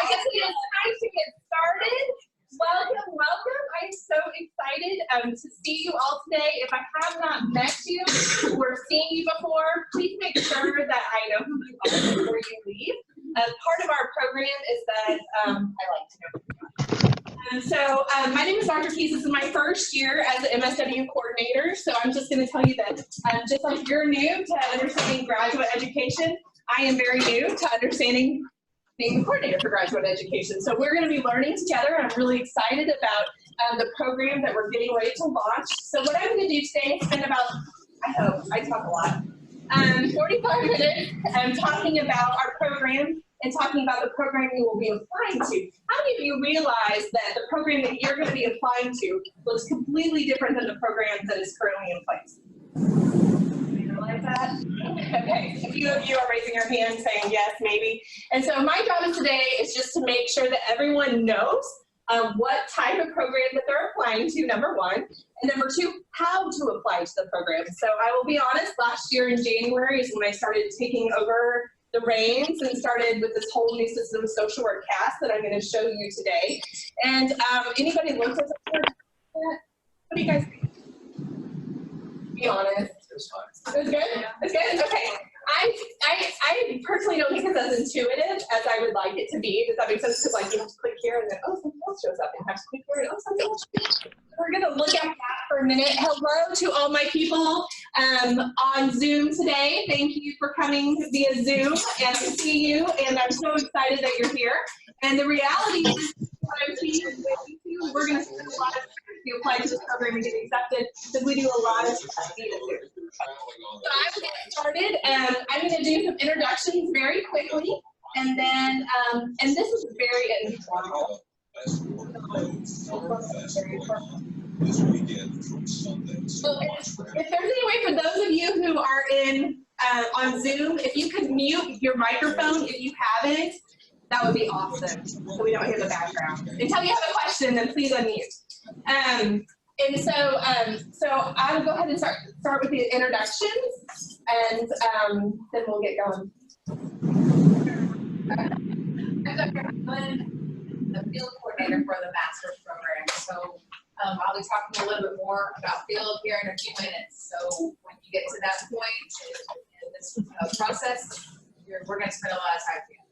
guess it is time to get started. Welcome, welcome. I'm so excited to see you all today. If I have not met you or seen you before, please make sure that I know who you are before you leave. Part of our program is that I like to know. So my name is Dr. Keys. This is my first year as an MSW coordinator. So I'm just going to tell you that just like you're new to understanding graduate education, I am very new to understanding being the coordinator for graduate education. So we're going to be learning together. I'm really excited about the program that we're getting ready to launch. So what I'm going to do today is spend about, I hope, I talk a lot, 45 minutes talking about our program and talking about the program you will be applying to. How many of you realize that the program that you're going to be applying to looks completely different than the program that is currently in place? Like that? Okay, a few of you are raising your hand saying yes, maybe. And so my job today is just to make sure that everyone knows what type of program that they're applying to, number one, and number two, how to apply to the program. So I will be honest, last year in January is when I started taking over the reins and started with this whole new system of social work CAS that I'm going to show you today. And anybody looked at that? What do you guys think? Be honest. It was good? It's good? Okay. I personally don't think it's as intuitive as I would like it to be. Does that make sense? Because like you have to click here and then, oh, something else shows up. And you have to click here and oh, something else shows up. We're going to look at that for a minute. Hello to all my people on Zoom today. Thank you for coming via Zoom and I see you. And I'm so excited that you're here. And the reality is, what I'm teaching you, we're going to spend a lot of time to apply to this program and get accepted because we do a lot of stuff here. So I will get started. I'm going to do some introductions very quickly, and then, and this is very informal. So if there's any way for those of you who are in on Zoom, if you could mute your microphone if you haven't, that would be awesome, so we don't hear the background. Until you have a question, then please unmute. And so I'll go ahead and start with the introductions, and then we'll get going. I'm Dr. Helen, the field coordinator for the master's program. So I'll be talking a little bit more about field here in a few minutes. So when you get to that point in this process, we're going to spend a lot of time together.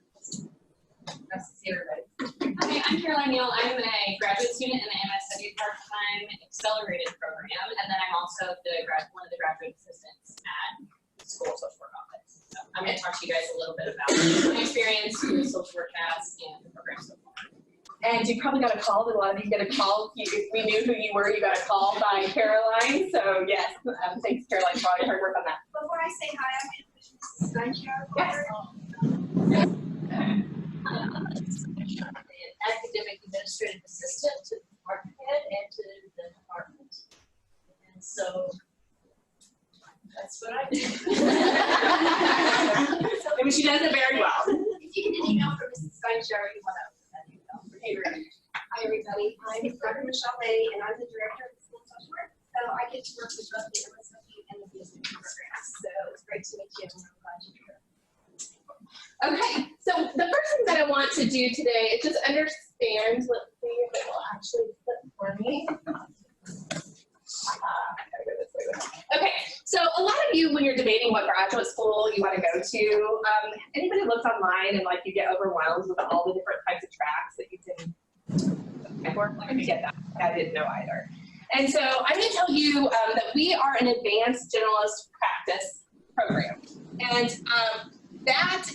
Nice to see everybody. Hi, I'm Caroline Neal. I'm a graduate student in the MSW part-time accelerated program, and then I'm also one of the graduate assistants at the School of Social Work Office. So I'm going to talk to you guys a little bit about my experience with social work CAS and the program so far. And you probably got a call. Did a lot of you get a call? We knew who you were. You got a call by Caroline. So yes, thanks Caroline for all your hard work on that. Before I say hi, I'm going to Yes. An academic administrative assistant to the department head and to the department. And so that's what I do. I mean, she does it very well. If you get an email from Mrs. Steinshire, you want to open that email. Hi, everybody. I'm Dr. Michelle Lay, and I'm the director of the School of Social Work. So I get to work with both the MSW and the BSW programs. So it's great to meet you, and I'm glad you're here. Okay, so the first thing that I want to do today is just understand, let's see if it will actually flip for me. Okay, so a lot of you, when you're debating what graduate school you want to go to, anybody looks online and like you get overwhelmed with all the different types of tracks that you can apply for? Like, I get that. I didn't know either. And so I'm going to tell you that we are an advanced generalist practice program. And that,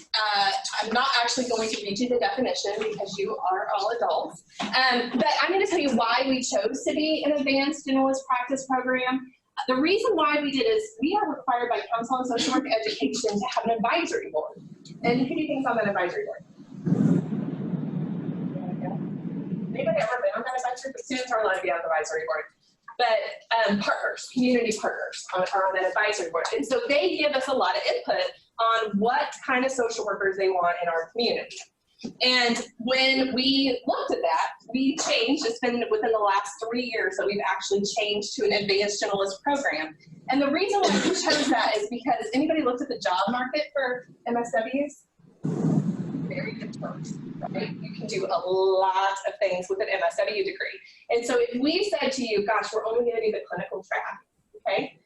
I'm not actually going to read you the definition because you are all adults, but I'm going to tell you why we chose to be an advanced generalist practice program. The reason why we did is we are required by Council on Social Work Education to have an advisory board. And who do you think's on that advisory board? Anybody ever been on that advisory board? Students are allowed to be on the advisory board. But partners, community partners are on that advisory board. And so they give us a lot of input on what kind of social workers they want in our community. And when we looked at that, we changed. It's been within the last 3 years that we've actually changed to an advanced generalist program. And the reason why we chose that is because anybody looked at the job market for MSWs? very diverse, right? You can do a lot of things with an MSW degree. And so if we said to you, gosh, we're only going to do the clinical track, okay,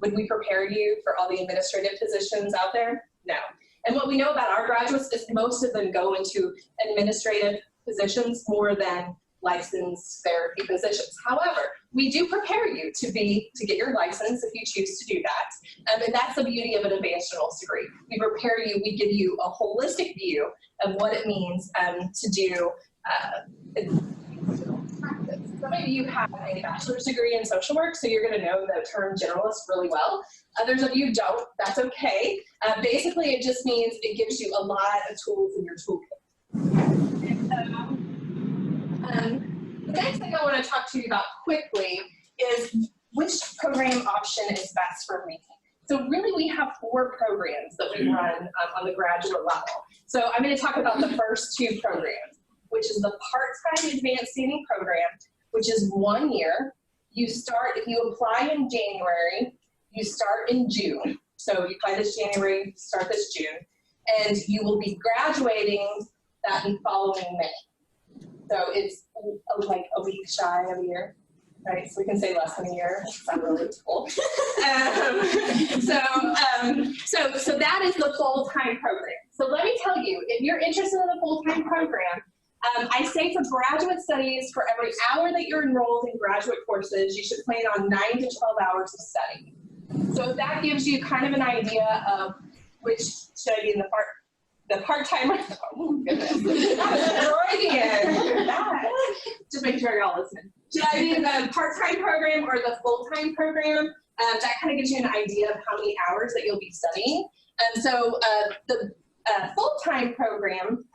would we prepare you for all the administrative positions out there? No. And what we know about our graduates is most of them go into administrative positions more than licensed therapy positions. However, we do prepare you to get your license if you choose to do that. And that's the beauty of an advanced generalist degree. We prepare you, we give you a holistic view of what it means to do practice. Some of you have a bachelor's degree in social work, so you're going to know the term generalist really well. Others of you don't. That's okay. Basically, it just means it gives you a lot of tools in your toolkit. And so, the next thing I want to talk to you about quickly is which program option is best for me. So really, we have 4 programs that we run on the graduate level. So I'm going to talk about the first 2 programs, which is the part-time advanced standing program, which is 1 year. You start, if you apply in January, you start in June. So you apply this January, start this June, and you will be graduating that following May. So it's like a week shy of a year, right? So we can say less than a year. Sounds really cool. So that is the full-time program. So let me tell you, if you're interested in the full-time program, I say for graduate studies, for every hour that you're enrolled in graduate courses, you should plan on 9 to 12 hours of study. So that gives you kind of an idea of which should I be in the part-time, oh goodness, Freudian. Just make sure you're all listening. Should I be in the part-time program or the full-time program? That kind of gives you an idea of how many hours that you'll be studying. So the full-time program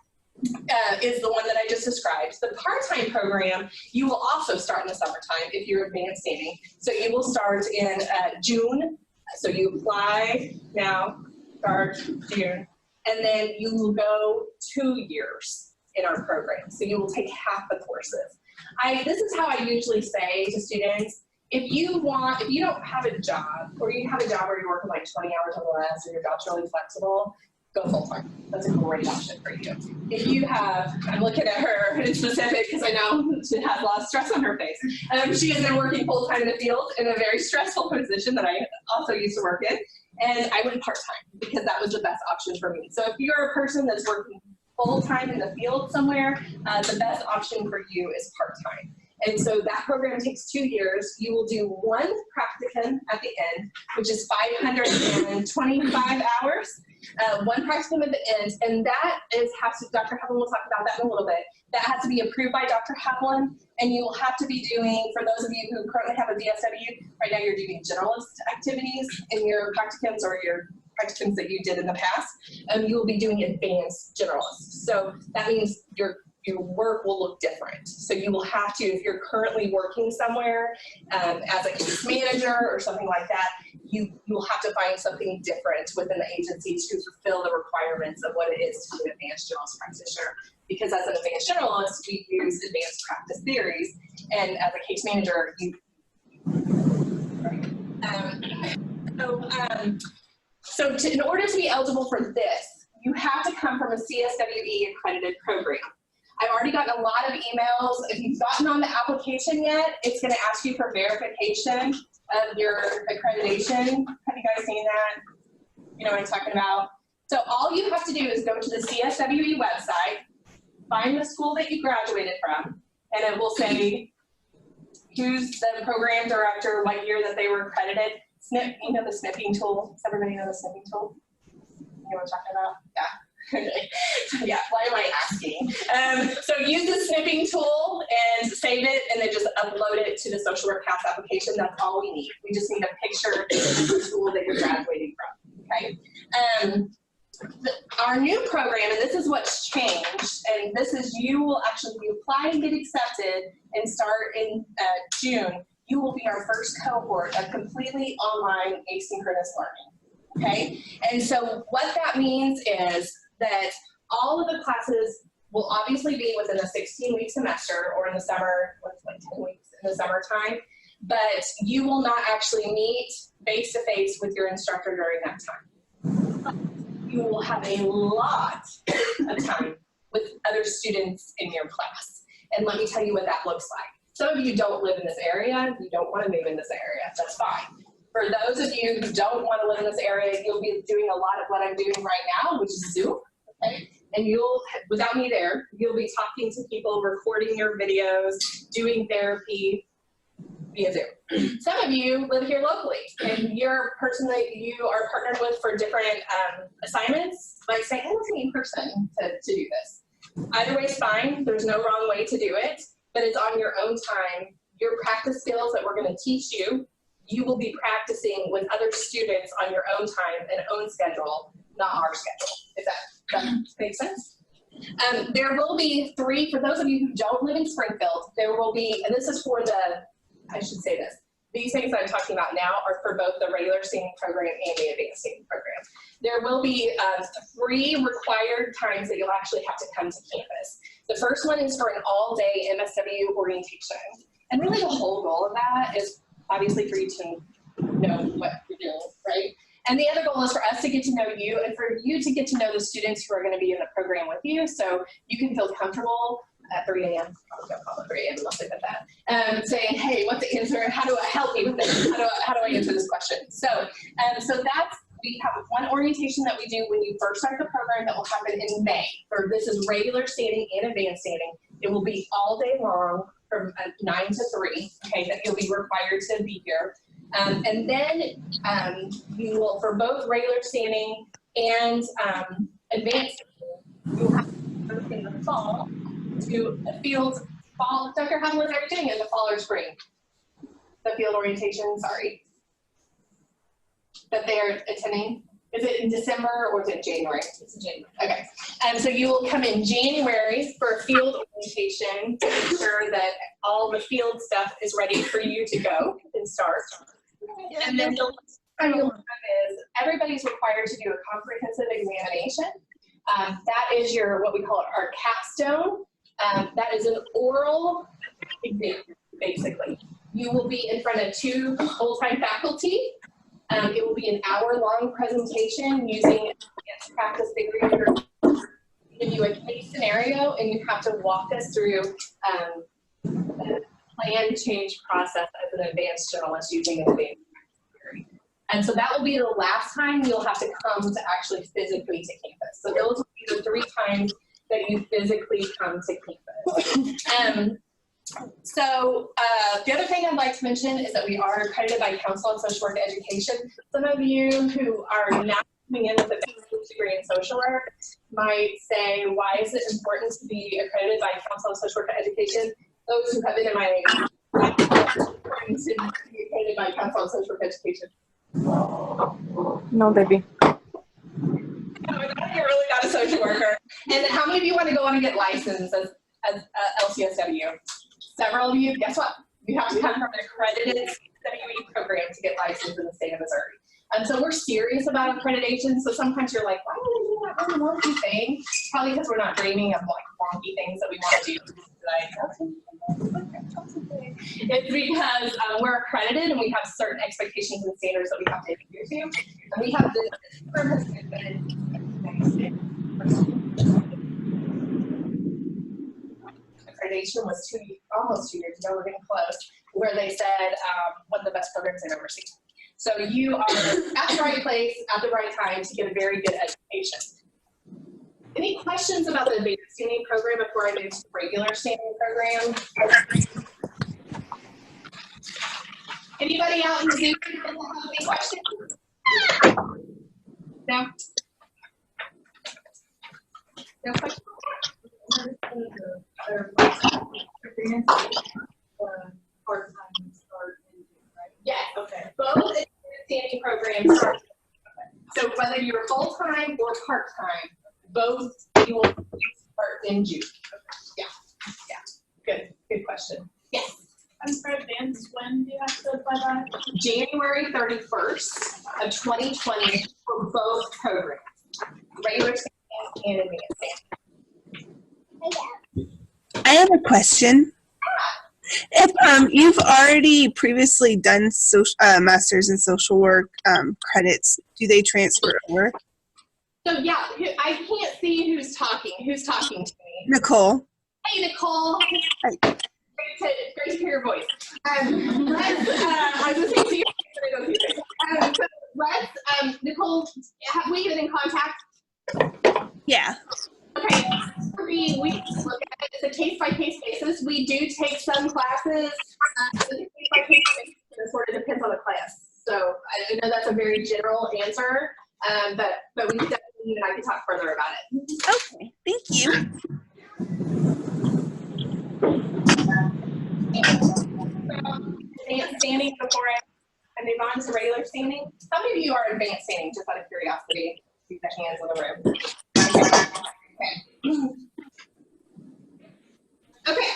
is the one that I just described. The part-time program, you will also start in the summertime if you're advanced standing. So you will start in June. So you apply now, start June, and then you will go 2 years in our program. So you will take half the courses. This is how I usually say to students, if you don't have a job, or you have a job where you're working like 20 hours or less, and your job's really flexible, go full-time. That's a great option for you. If you have, I'm looking at her in specific because I know she has a lot of stress on her face. She has been working full-time in the field in a very stressful position that I also used to work in, and I went part-time because that was the best option for me. So if you're a person that's working full-time in the field somewhere, the best option for you is part-time. And so that program takes 2 years. You will do 1 practicum at the end, which is 525 hours. 1 practicum at the end, and that Dr. Havlin will talk about that in a little bit. That has to be approved by Dr. Havlin, and you will have to be doing, for those of you who currently have a DSW, right now you're doing generalist activities in your practicums or your practicums that you did in the past, you will be doing advanced generalist. So that means your work will look different. So you will have to, if you're currently working somewhere as a case manager or something like that, you will have to find something different within the agency to fulfill the requirements of what it is to be an advanced generalist practitioner. Because as an advanced generalist, we use advanced practice theories, and as a case manager, in order to be eligible for this, you have to come from a CSWE accredited program. I've already gotten a lot of emails. If you've gotten on the application yet, it's going to ask you for verification of your accreditation. Have you guys seen that? You know what I'm talking about? So all you have to do is go to the CSWE website, find the school that you graduated from, and it will say who's the program director, what year that they were accredited. You know the snipping tool? Does everybody know the snipping tool? You know what I'm talking about? Yeah. Yeah, why am I asking? So use the snipping tool and save it, and then just upload it to the social work pass application. That's all we need. We just need a picture of the school that you're graduating from, okay? Our new program, and this is what's changed, and this is you apply and get accepted and start in June. You will be our first cohort of completely online asynchronous learning, okay? And so what that means is that all of the classes will obviously be within a 16-week semester, or in the summer, what's like 10 weeks in the summertime, but you will not actually meet face-to-face with your instructor during that time. you will have a lot of time with other students in your class. And let me tell you what that looks like. Some of you don't live in this area, you don't want to move in this area, that's fine. For those of you who don't want to live in this area, you'll be doing a lot of what I'm doing right now, which is Zoom, okay? And you'll, without me there, you'll be talking to people, recording your videos, doing therapy via Zoom. Some of you live here locally, and you're a person that you are partnered with for different assignments, like say, hey, let's meet in person to do this. Either way is fine, there's no wrong way to do it, but it's on your own time. Your practice skills that we're going to teach you, you will be practicing with other students on your own time and own schedule, not our schedule. If that makes sense? There will be 3, for those of you who don't live in Springfield, there will be, and this is for the, I should say this, these things that I'm talking about now are for both the regular standing program and the advanced standing program. There will be 3 required times that you'll actually have to come to campus. The first one is for an all-day MSW orientation. And really the whole goal of that is obviously for you to know what you're doing, right? And the other goal is for us to get to know you and for you to get to know the students who are going to be in the program with you, so you can feel comfortable at 3 a.m. Probably don't call it 3 a.m. unless I put that. Saying, hey, what's the answer? How do I help me with this? How do I answer this question? So, so that's, we have one orientation that we do when you first start the program that will happen in May. For this is regular standing and advanced standing. It will be all day long from 9 to 3. Okay, that you'll be required to be here. And then you will, for both regular standing and advanced standing, you'll have to go in the fall to a field fall. Dr. Hamlin, are you doing it in the fall or spring? The field orientation, sorry. That they're attending? Is it in December or is it January? It's in January. Okay. So you will come in January for a field orientation to make sure that all the field stuff is ready for you to go and start. And then the last time you'll come is everybody's required to do a comprehensive examination. That is your, what we call our capstone. That is an oral exam, basically. You will be in front of 2 full-time faculty. It will be an hour-long presentation using advanced practice theory. Give you a case scenario, and you have to walk us through the plan change process as an advanced journalist using an advanced theory. And so that will be the last time you'll have to come to actually physically to campus. So those will be the 3 times that you physically come to campus. So the other thing I'd like to mention is that we are accredited by Council on Social Work Education. Some of you who are not coming in with a bachelor's degree in social work might say, why is it important to be accredited by Council on Social Work Education? Those who have been in my friends to be accredited by Council on Social Work Education. No, baby. You're really not a social worker. And then how many of you want to go on and get licensed as LCSW? Several of you. Guess what? You have to come from an accredited CWE program to get licensed in the state of Missouri. So we're serious about accreditation. So sometimes you're like, why are we doing that really wonky thing? Probably because we're not dreaming of like wonky things that we want to do. It's because we're accredited and we have certain expectations and standards that we have to adhere to. And we have this program has been accreditation was almost 2 years ago, we're getting close, where they said one of the best programs they've ever seen. So you are at the right place at the right time to get a very good education. Any questions about the advanced standing program before I move to the regular standing program? Anybody out in the Zoom have any questions? No? No questions? Yeah, okay. Both standing programs start. So whether you're full-time or part-time, both you will start in June. Yeah, yeah. Good question. Yes. And for advanced, when do you have to apply that? January 31st of 2020 for both programs, regular standing and advanced standing. I have a question. If you've already previously done master's in social work credits, do they transfer over? So yeah, I can't see who's talking. Who's talking to me? Nicole. Hey, Nicole. Hi. Great to hear your voice. I was going to say to you, but I don't do this. So let's, Nicole, have we been in contact? Yeah. Okay. We look at it as a case-by-case basis. We do take some classes. It's a case-by-case basis, and it sort of depends on the class. So I know that's a very general answer, but we definitely need, and I can talk further about it. Okay. Thank you. Advanced standing before I move on to regular standing. How many of you are advanced standing, just out of curiosity? See the hands in the room. Okay,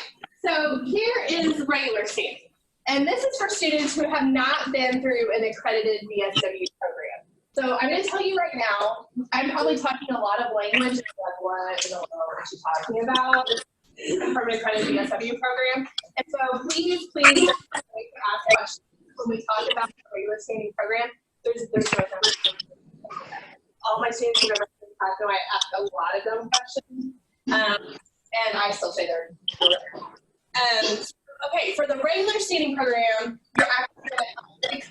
so here is regular standing. And this is for students who have not been through an accredited VSW program. So I'm going to tell you right now, I'm probably talking a lot of language like what I don't know what she's talking about from an accredited VSW program. And so please ask questions when we talk about the regular standing program. There's no number. All my students who never so I ask a lot of dumb questions, and I still say they're correct. Okay, for the regular standing program, you're actually going to have 6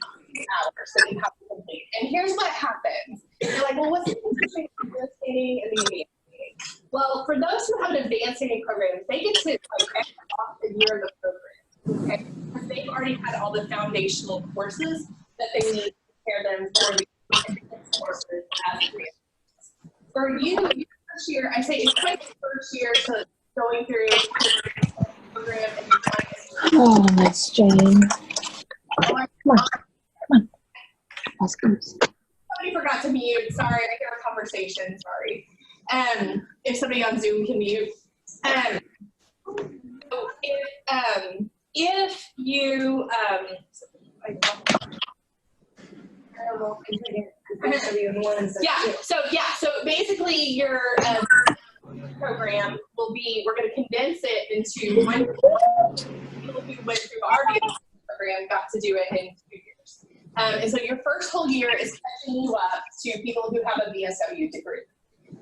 hours that you have to complete. And here's what happens. You're like, well, what's the difference between the regular standing and the advanced standing? Well, for those who have an advanced standing program, they get to like extra off a year of the program. Okay, because they've already had all the foundational courses that they need to prepare them for the advanced courses as advanced. For you, your first year, I say it's like the first year to going through the program and you're trying to. Oh, Miss Jane. Come on. Somebody forgot to mute. Sorry, I hear a conversation. Sorry. If somebody on Zoom can mute. If you so basically your program will be, we're going to condense it into one. People who went through our program got to do it in 2 years. And so your first whole year is catching you up to people who have a VSW degree.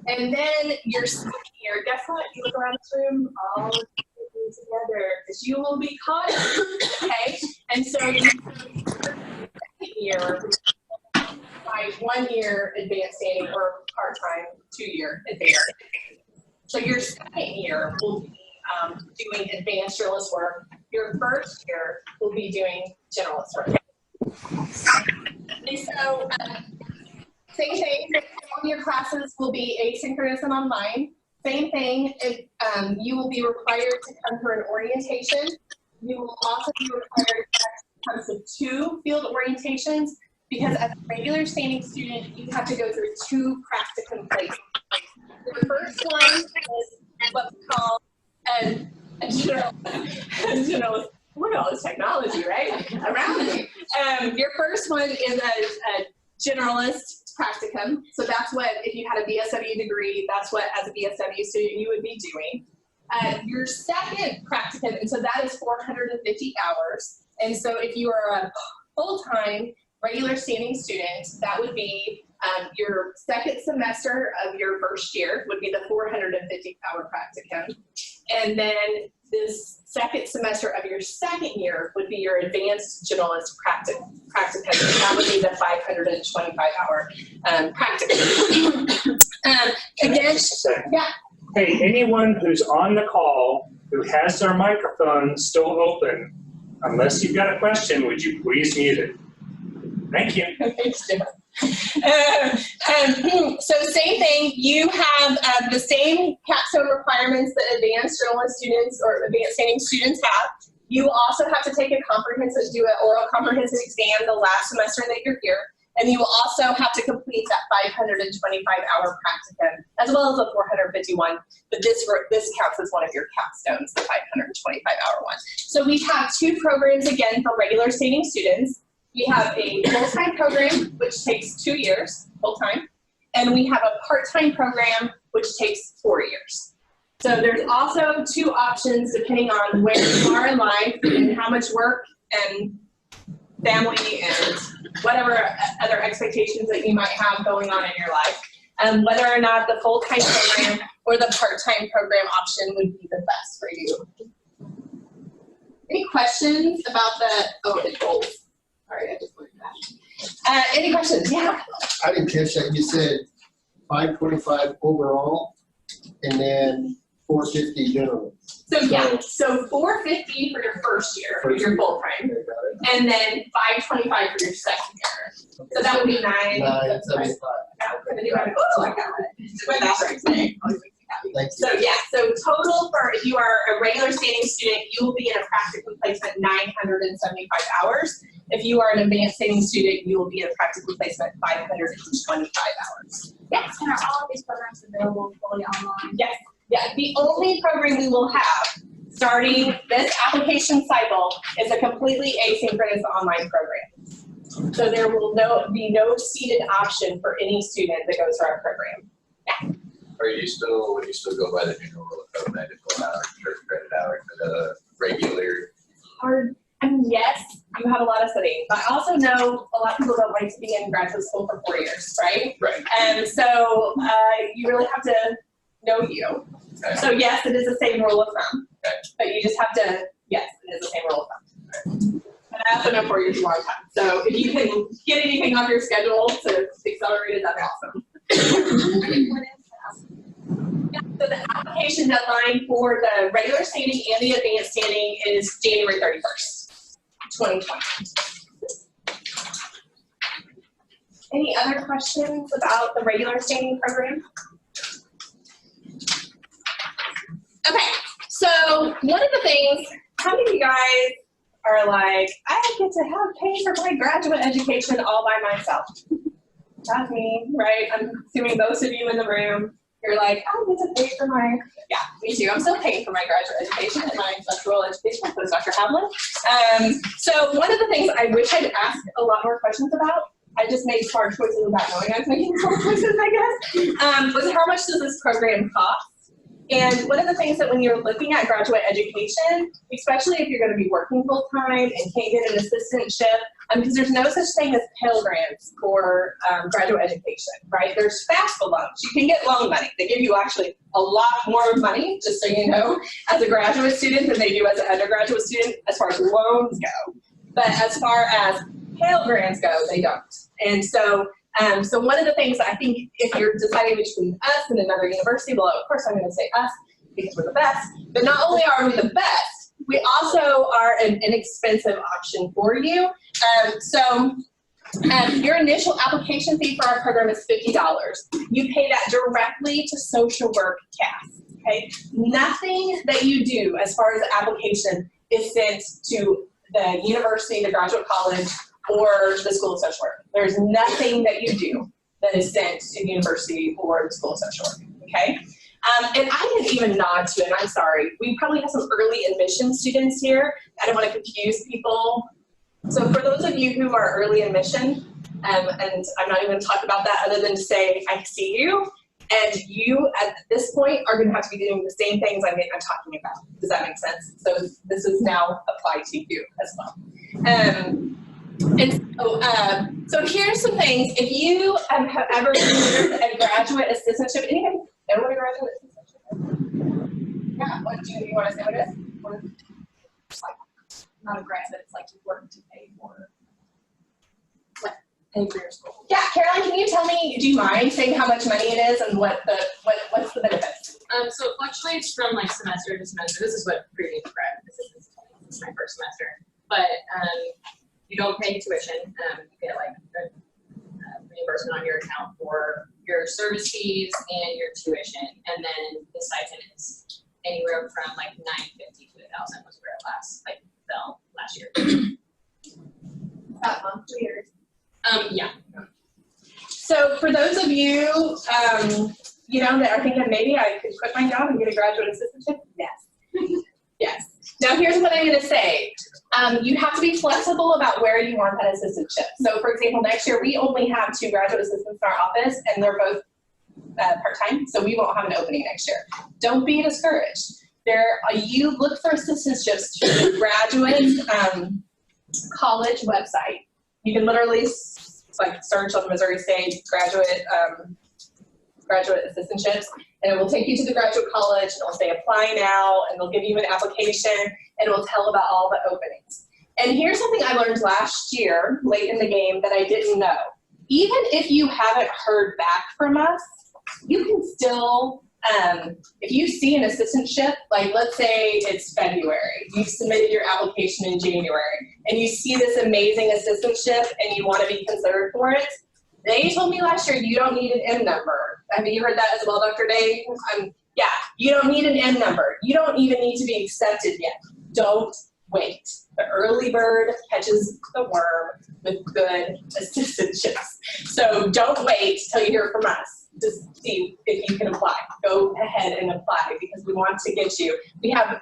And then your second year, guess what? You look around this room, all of you together, because you will be caught up, okay? And so your second year, by 1 year advanced standing or part-time, 2 year advanced. So your second year will be doing advanced journalist work. Your first year will be doing generalist work. And so same thing, all your classes will be asynchronous and online. Same thing, you will be required to come for an orientation. You will also be required to come to 2 field orientations, because as a regular standing student, you have to go through 2 practicum places. The first one is what we call a generalist. Look at all this technology, right? Around me. Your first one is a generalist practicum. So that's what, if you had a VSW degree, that's what as a VSW student you would be doing. Your second practicum, and so that is 450 hours. And so if you are a full-time regular standing student, that would be your second semester of your first year would be the 450-hour practicum. And then this second semester of your second year would be your advanced generalist practicum. That would be the 525-hour practicum. Again, yeah. Hey, anyone who's on the call who has their microphone still open, unless you've got a question, would you please mute it? Thank you. Thanks, Jim. So same thing, you have the same capstone requirements that advanced journalist students or advanced standing students have. You will also have to take a comprehensive, do an oral comprehensive exam the last semester that you're here. And you will also have to complete that 525-hour practicum, as well as the 451. But this counts as one of your capstones, the 525-hour one. So we have 2 programs, again, for regular standing students. We have a full-time program, which takes 2 years, full-time. And we have a part-time program, which takes 4 years. So there's also 2 options depending on where you are in life and how much work and family and whatever other expectations that you might have going on in your life. whether or not the full-time program or the part-time program option would be the best for you. Any questions about the goals? Sorry, I just looked at that. Any questions? Yeah. I didn't catch that. You said 525 overall and then 450 general. So yeah, so 450 for your first year, for your full-time, and then 525 for your second year. So that would be 975. Oh, I got it. My math right today. Thank you. So yeah, so total for, if you are a regular standing student, you will be in a practical placement 975 hours. If you are an advanced standing student, you will be in a practical placement 525 hours. Yes. And are all of these programs available fully online? Yes. Yeah, the only program we will have starting this application cycle is a completely asynchronous online program. So there will be no seated option for any student that goes through our program. Yeah. Would you still go by the new rule of medical hours or credit hours for the regular? Yes, you have a lot of studying, but I also know a lot of people don't like to be in graduate school for 4 years, right? Right. And so you really have to know you. Okay. So yes, it is the same rule of thumb, Okay. but you just have to, yes, it is the same rule of thumb. And I also know 4 years is a long time. So if you can get anything off your schedule to accelerate it, that's awesome. Yeah, so the application deadline for the regular standing and the advanced standing is January 31st, 2020. Any other questions about the regular standing program? Okay, so one of the things, how many of you guys are like, I get to pay for my graduate education all by myself? That's me, right? I'm assuming most of you in the room, you're like, I get to pay for my, yeah, me too. I'm still paying for my graduate education and my doctoral education, so is Dr. Havlin. So one of the things I wish I'd asked a lot more questions about, I just made smart choices without knowing I was making smart choices, I guess, was how much does this program cost? And one of the things that when you're looking at graduate education, especially if you're going to be working full-time and can't get an assistantship, because there's no such thing as Pell Grants for graduate education, right? There's FAFSA loans. You can get loan money. They give you actually a lot more money, just so you know, as a graduate student than they do as an undergraduate student as far as loans go. But as far as Pell Grants go, they don't. And so so one of the things I think if you're deciding between us and another university, well, of course I'm going to say us because we're the best, but not only are we the best, we also are an inexpensive option for you. Your initial application fee for our program is $50. You pay that directly to social work CAS, okay? Nothing that you do as far as the application is sent to the university, the graduate college, or the School of Social Work. There's nothing that you do that is sent to the university or the School of Social Work, okay? And I didn't even nod to it, I'm sorry. We probably have some early admission students here. I don't want to confuse people. So for those of you who are early admission, and I'm not even going to talk about that other than to say I see you, and you at this point are going to have to be doing the same things I'm talking about. Does that make sense? So this is now applied to you as well. So here's some things. If you have ever considered a graduate assistantship, anybody know what a graduate assistantship is? Yeah, what do you want to say what it is? It's like not a grant, but it's like you work to pay for your school. Yeah, Caroline, can you tell me, do you mind saying how much money it is and what's the benefits? So it fluctuates from like semester to semester. This is what previous grad assistants told me. This is my first semester. But you don't pay tuition. You get like a reimbursement on your account for your service fees and your tuition. And then the stipend is anywhere from like $950 to $1,000 was where it fell last year. About month, 2 years. Yeah. So for those of you, that are thinking maybe I could quit my job and get a graduate assistantship, yes. Yes. Now here's what I'm going to say. You have to be flexible about where you want that assistantship. So for example, next year we only have 2 graduate assistants in our office and they're both part-time, so we won't have an opening next year. Don't be discouraged. You look for assistantships through the graduate college website. You can literally search on the Missouri State graduate graduate assistantships, and it will take you to the graduate college, and it'll say apply now, and they'll give you an application, and it will tell about all the openings. And here's something I learned last year, late in the game, that I didn't know. Even if you haven't heard back from us, you can still, if you see an assistantship, like let's say it's February, you've submitted your application in January, and you see this amazing assistantship and you want to be considered for it, they told me last year you don't need an N number. Have you heard that as well, Dr. Day? Yeah, you don't need an N number. You don't even need to be accepted yet. Don't wait. The early bird catches the worm with good assistantships. So don't wait till you hear from us to see if you can apply. Go ahead and apply because we want to get you. We have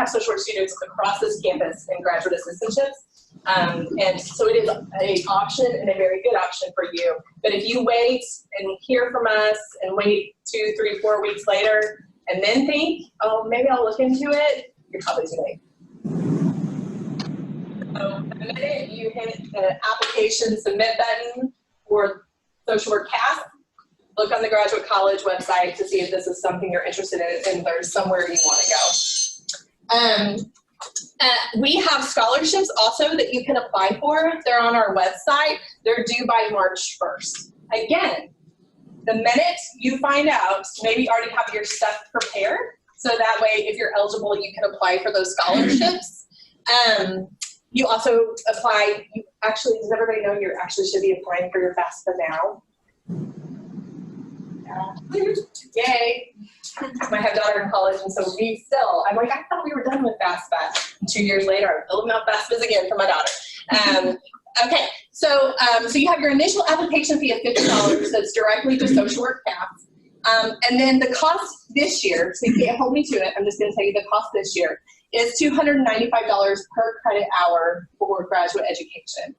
social work students across this campus in graduate assistantships. And so it is an option and a very good option for you. But if you wait and hear from us and wait 2, 3, 4 weeks later and then think, oh, maybe I'll look into it, you're probably too late. So the minute you hit the application submit button for social work CAS, look on the graduate college website to see if this is something you're interested in and there's somewhere you want to go. We have scholarships also that you can apply for. They're on our website. They're due by March 1st. Again, the minute you find out, maybe you already have your stuff prepared. So that way, if you're eligible, you can apply for those scholarships. You also apply, does everybody know you actually should be applying for your FAFSA now? Yay. I have a daughter in college, and so I'm like, I thought we were done with FAFSA. 2 years later, I'm filling out FAFSAs again for my daughter. Okay, so you have your initial application fee of $50 that's directly to social work CAS. And then the cost this year, so you can't hold me to it, I'm just going to tell you the cost this year, is $295 per credit hour for graduate education.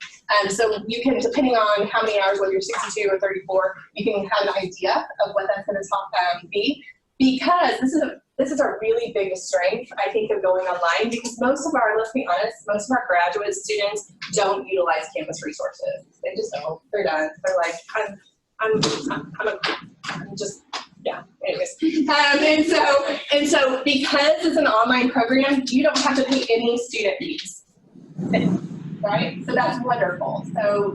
So you can, depending on how many hours, whether you're 62 or 34, you can have an idea of what that's going to be. Because this is our really biggest strength, I think, of going online, because let's be honest, most of our graduate students don't utilize campus resources. They just don't. They're done. They're like, I'm just, yeah, anyways. And so because it's an online program, you don't have to pay any student fees, right? So that's wonderful.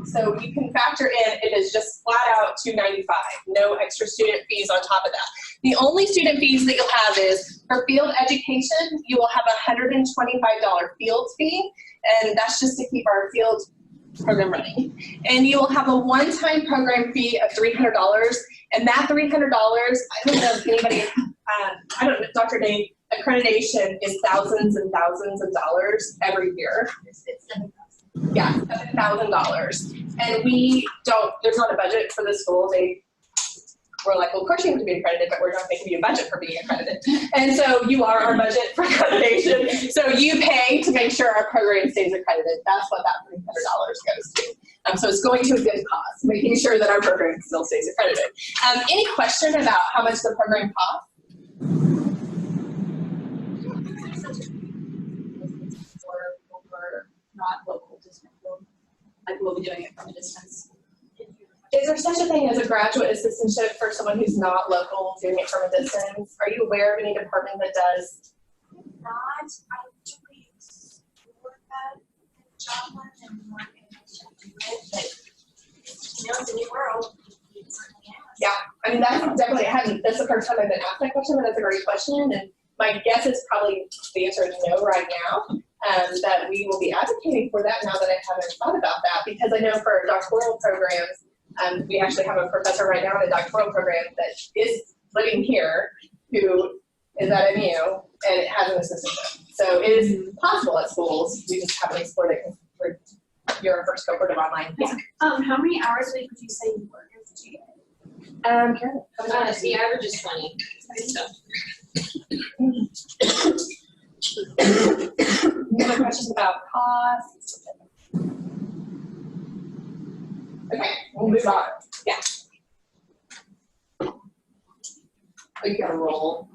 So you can factor in, it is just flat out $295, no extra student fees on top of that. The only student fees that you'll have is for field education, you will have a $125 field fee, and that's just to keep our field program running. And you will have a one-time program fee of $300, and that $300, I don't know if anybody, I don't know, Dr. Dave, accreditation is thousands and thousands of dollars every year. Yeah, $7,000. And there's not a budget for the school. We're like, well, of course you have to be accredited, but we're not making you a budget for being accredited. And so you are our budget for accreditation. So you pay to make sure our program stays accredited. That's what that $300 goes to. So it's going to a good cause, making sure that our program still stays accredited. Any question about how much the program costs? Or not local distance, like we'll be doing it from a distance. Is there such a thing as a graduate assistantship for someone who's not local doing it from a distance? Are you aware of any department that does? Not, I actually explore that Joplin and more information to it, but it's a new world. Yeah, I mean, that's definitely, that's the first time I've been asked that question, but that's a great question. And my guess is probably the answer is no right now, that we will be advocating for that now that I haven't thought about that, because I know for doctoral programs, we actually have a professor right now in a doctoral program that is living here who is at MU and has an assistantship. So it is possible at schools. We just haven't explored it because you're our first cohort of online. Yeah. How many hours a week would you say you work as a GA? Karen, The average is 20. So. Any other questions about cost? Okay, we'll move on. Yeah. We gotta roll.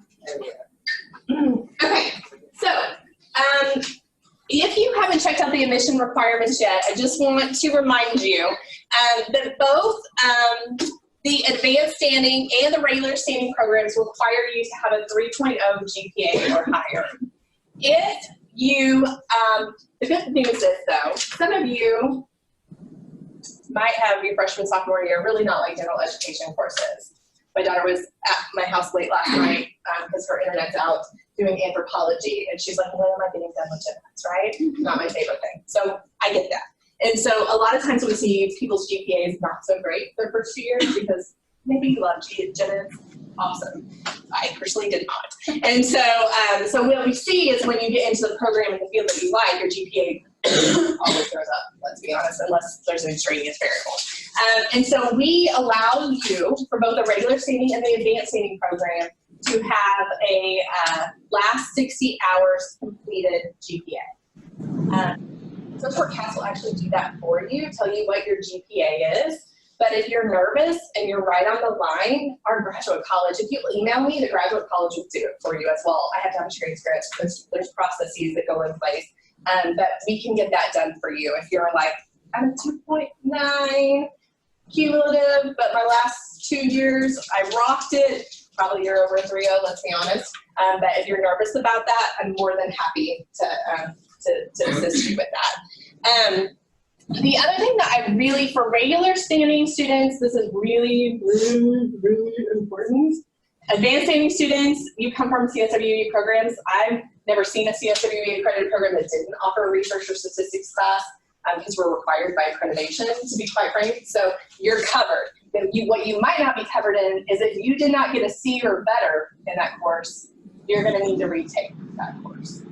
Okay, so if you haven't checked out the admission requirements yet, I just want to remind you that both the advanced standing and the regular standing programs require you to have a 3.0 GPA or higher. If you, the good thing is this though, some of you might have your freshman, sophomore year really not like general education courses. My daughter was at my house late last night because her internet's out doing anthropology, and she's like, when am I getting done with genetics, right? Not my favorite thing. So I get that. And so a lot of times we see people's GPAs not so great their first 2 years because maybe you love genetics. Awesome. I personally did not. And so, so what we see is when you get into the program in the field that you like, your GPA always goes up, let's be honest, unless there's an extraneous variable. And so we allow you, for both the regular standing and the advanced standing program, to have a last 60 hours completed GPA. Social CAS will actually do that for you, tell you what your GPA is. But if you're nervous and you're right on the line, our graduate college, if you email me, the graduate college will do it for you as well. I have to have a transcript. There's processes that go in place. But we can get that done for you. If you're like, I'm 2.9 cumulative, but my last 2 years, I rocked it. Probably you're over a 3.0, let's be honest. But if you're nervous about that, I'm more than happy to assist you with that. The other thing that I really, for regular standing students, this is really, really, really important. Advanced standing students, you come from CSWE programs. I've never seen a CSWE accredited program that didn't offer a research or statistics class because we're required by accreditation, to be quite frank. So you're covered. What you might not be covered in is if you did not get a C or better in that course, you're going to need to retake that course.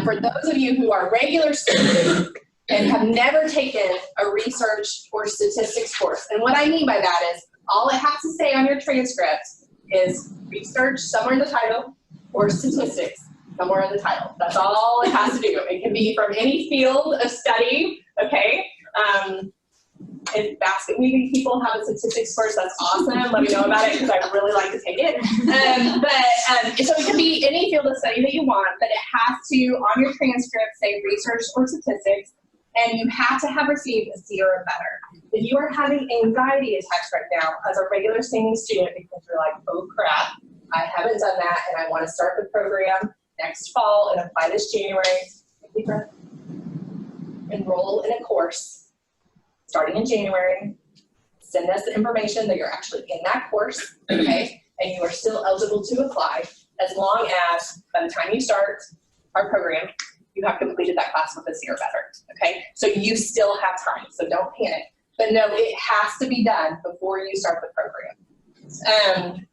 For those of you who are regular students and have never taken a research or statistics course, and what I mean by that is all it has to say on your transcript is research somewhere in the title or statistics somewhere in the title. That's all it has to do. It can be from any field of study, okay? If basket weaving people have a statistics course, that's awesome. Let me know about it because I really like to take it. So it can be any field of study that you want, but it has to, on your transcript, say research or statistics, and you have to have received a C or a better. If you are having anxiety attacks right now as a regular standing student because you're like, oh crap, I haven't done that and I want to start the program next fall and apply this January, enroll in a course starting in January, send us the information that you're actually in that course, okay, and you are still eligible to apply as long as by the time you start our program, you have completed that class with a C or better, okay? So you still have time, so don't panic. But no, it has to be done before you start the program.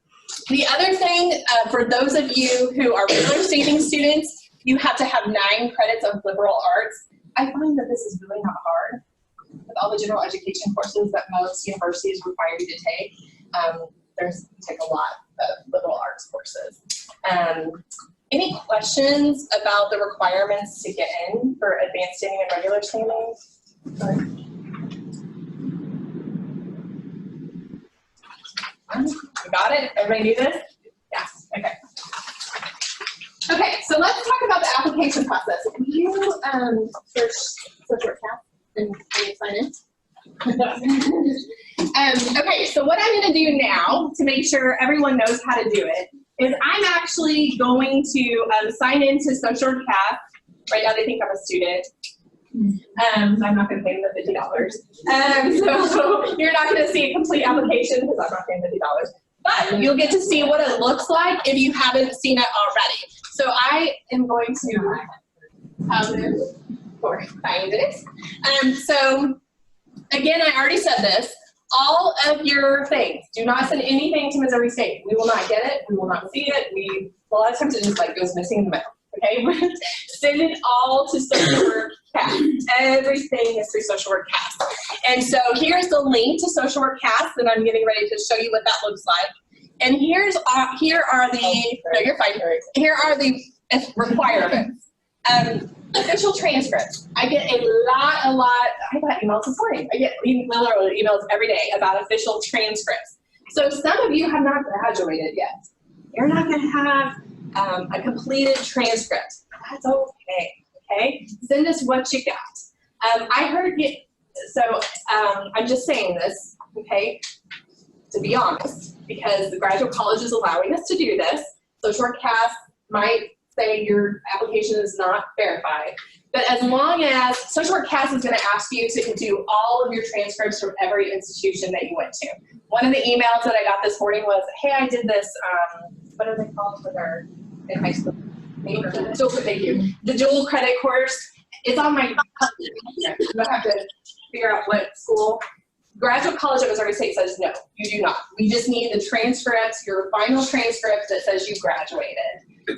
The other thing, for those of you who are regular standing students, you have to have 9 credits of liberal arts. I find that this is really not hard. With all the general education courses that most universities require you to take, you take a lot of liberal arts courses. Any questions about the requirements to get in for advanced standing and regular standing? You got it? Everybody knew this? Yes, okay. Okay, so let's talk about the application process. Can you search CAS and sign in? Okay, so what I'm going to do now to make sure everyone knows how to do it is I'm actually going to sign into SocialCAS. Right now they think I'm a student. I'm not going to pay them the $50. So you're not going to see a complete application because I'm not paying $50. But you'll get to see what it looks like if you haven't seen it already. So I am going to find it. So again, I already said this. All of your things, do not send anything to Missouri State. We will not get it. We will not see it. A lot of times it just like goes missing in the mail. Okay, send it all to Social Work CAS. Everything is through Social Work CAS. And so here's the link to Social Work CAS, and I'm getting ready to show you what that looks like. And here are the no, you're fine. Here are the requirements. Official transcripts. I get a lot. I got emails this morning. I get literally emails every day about official transcripts. So some of you have not graduated yet. You're not going to have a completed transcript. That's okay. Okay. Send us what you got. I heard you. So I'm just saying this. Okay. to be honest, because the graduate college is allowing us to do this. Social work CAS might say your application is not verified. But as long as social work CAS is going to ask you to do all of your transcripts from every institution that you went to. One of the emails that I got this morning was, hey, I did this, what are they called for their, in high school? Thank you. The dual credit course. It's on my, I have to figure out what school. Graduate College at Missouri State says, no, you do not. We just need the transcripts, your final transcript that says you graduated.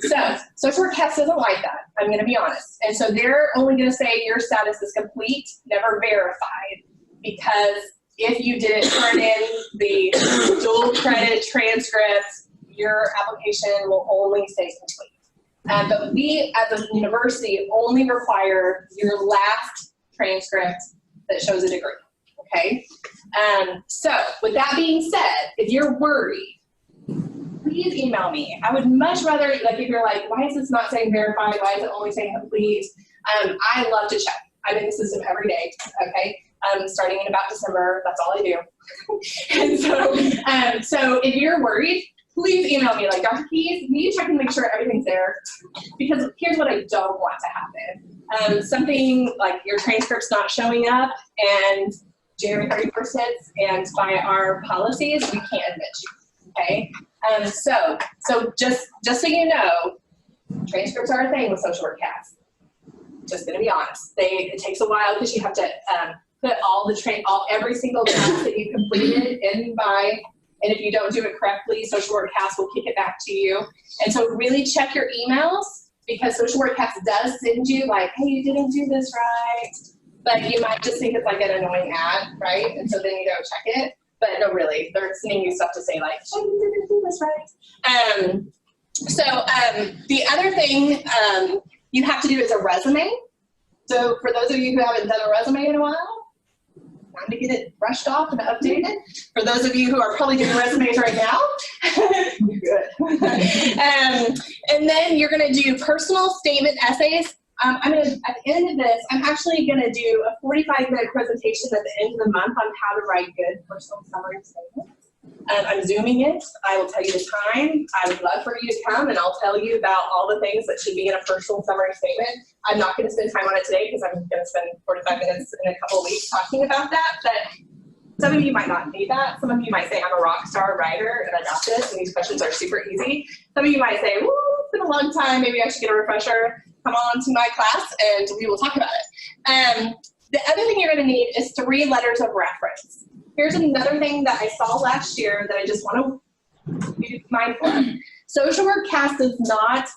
So, social work CAS doesn't like that, I'm going to be honest. And so they're only going to say your status is complete, never verified, because if you didn't turn in the dual credit transcripts, your application will only say complete. But we, as a university, only require your last transcript that shows a degree, okay? So, with that being said, if you're worried, please email me. I would much rather, like if you're like, why is this not saying verified? Why is it only saying complete? I love to check. I'm in the system every day, okay? Starting in about December, that's all I do. And so if you're worried, please email me like, Dr. Keys, will you check and make sure everything's there? Because here's what I don't want to happen. Something like your transcript's not showing up and January 31st hits, and by our policies, we can't admit you, okay? So just so you know, transcripts are a thing with social work CAS. Just gonna be honest. It takes a while because you have to put every single class that you completed in by, and if you don't do it correctly, social work CAS will kick it back to you. And so really check your emails, because social work CAS does send you like, hey, you didn't do this right. But you might just think it's like an annoying ad, right? And so then you go check it. But no, really, they're sending you stuff to say like, oh, you didn't do this right. The other thing you have to do is a resume. So for those of you who haven't done a resume in a while, time to get it brushed off and updated. For those of you who are probably doing resumes right now, good. And then you're going to do personal statement essays. At the end of this, I'm actually going to do a 45-minute presentation at the end of the month on how to write good personal summary statements. I'm Zooming it. I will tell you the time. I would love for you to come, and I'll tell you about all the things that should be in a personal summary statement. I'm not going to spend time on it today because I'm going to spend 45 minutes in a couple of weeks talking about that. But some of you might not need that. Some of you might say, I'm a rock star writer, and I got this, and these questions are super easy. Some of you might say, woo, it's been a long time. Maybe I should get a refresher. Come on to my class, and we will talk about it. The other thing you're going to need is 3 letters of reference. Here's another thing that I saw last year that I just want to be mindful of. Social work CAS does not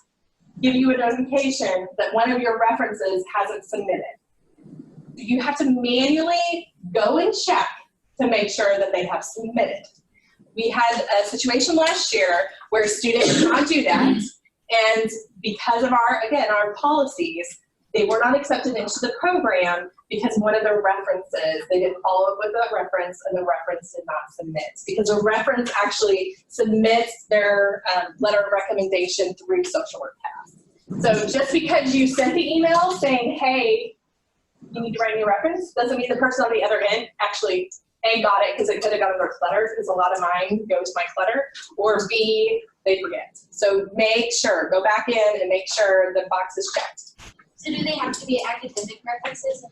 give you a notification that one of your references hasn't submitted. You have to manually go and check to make sure that they have submitted. We had a situation last year where a student did not do that, and because of our policies, they were not accepted into the program because one of the references, they didn't follow up with that reference, and the reference did not submit. Because a reference actually submits their letter of recommendation through social work CAS. So just because you sent the email saying, hey, you need to write a new reference, doesn't mean the person on the other end actually A, got it because it could have gone in their clutter, because a lot of mine go to my clutter, or B, they forget. So make sure, go back in and make sure the box is checked. So do they have to be academic references?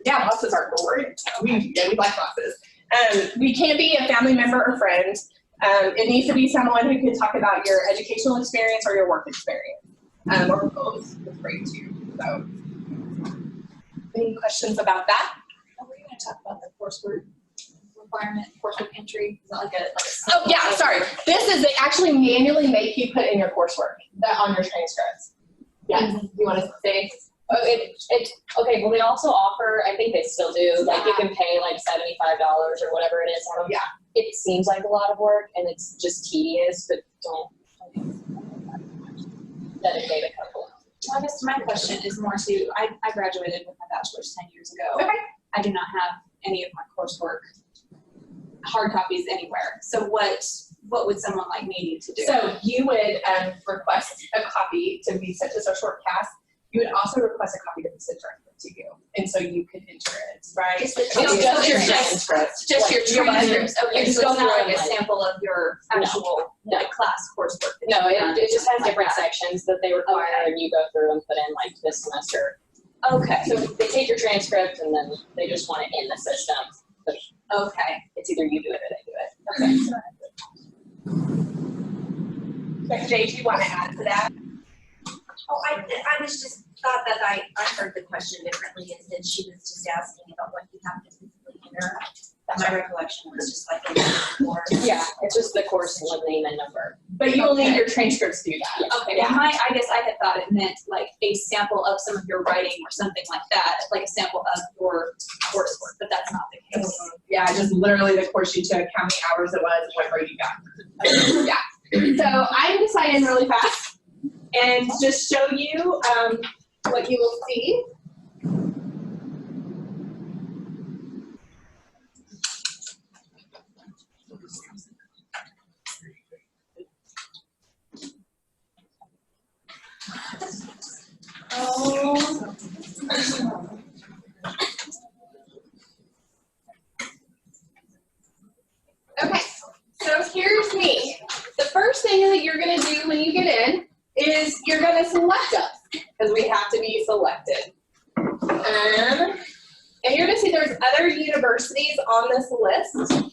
Yeah, bosses are great. We like bosses. We can't be a family member or friend. It needs to be someone who can talk about your educational experience or your work experience. Or both is great too. So, any questions about that? Are we going to talk about the coursework requirement, coursework entry? Is that like a oh yeah, sorry. This is, they actually manually make you put in your coursework on your transcripts. Yeah, you want to say? Okay, well, they also offer, I think they still do, like you can pay like $75 or whatever it is. Yeah. It seems like a lot of work and it's just tedious, but don't dedicate a couple. Well, I guess my question is more to, I graduated with my bachelor's 10 years ago. Okay. I do not have any of my coursework hard copies anywhere. So what would someone like me need to do? So you would request a copy to be sent to social work CAS. you would also request a copy to be sent directly to you. And so you could enter it, right? Just the It's just your transcripts. Just your Your transcripts, okay, It's so it's going not through like a like- sample of your actual, No. like, class coursework. that No, you've done, it just has like different that. sections that they require Okay. and you go through and put in like this semester. Okay, So they take your transcript and then they just want it in the system. But okay. it's either you do it or they do it. But Jay, do you want to add to that? Oh, I was just, thought that I heard the question differently, and then she was just asking about what you have to physically enter. My recollection was just like a form. Yeah, it's just the course name and number. But you will need Okay. your transcripts to do that. Okay, well, I guess I had thought it meant like a sample of some of your writing or something like that, like a sample of your coursework, but that's not the case. Yeah, just literally the course you took, how many hours it was, what grade you got. Yeah. So I'm gonna sign in really fast and just show you what you will see. Okay, so here's me. The first thing that you're gonna do when you get in is you're gonna select us, because we have to be selected. And you're gonna see there's other universities on this list.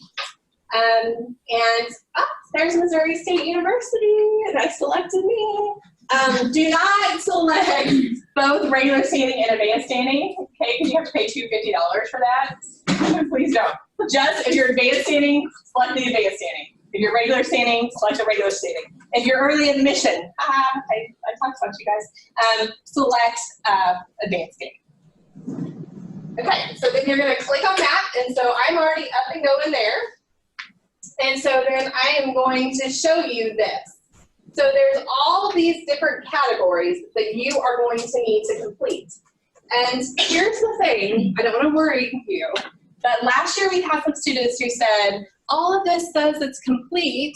There's Missouri State University, and I selected me. Do not select both regular standing and advanced standing, okay, because you have to pay $250 for that. Please don't. Just if you're advanced standing, select the advanced standing. If you're regular standing, select the regular standing. If you're early admission, I talked about you guys, select advanced standing. Okay, so then you're gonna click on that, and so I'm already up and going there. And so then I am going to show you this. So there's all of these different categories that you are going to need to complete. And here's the thing, I don't want to worry you, but last year we had some students who said, all of this says it's complete,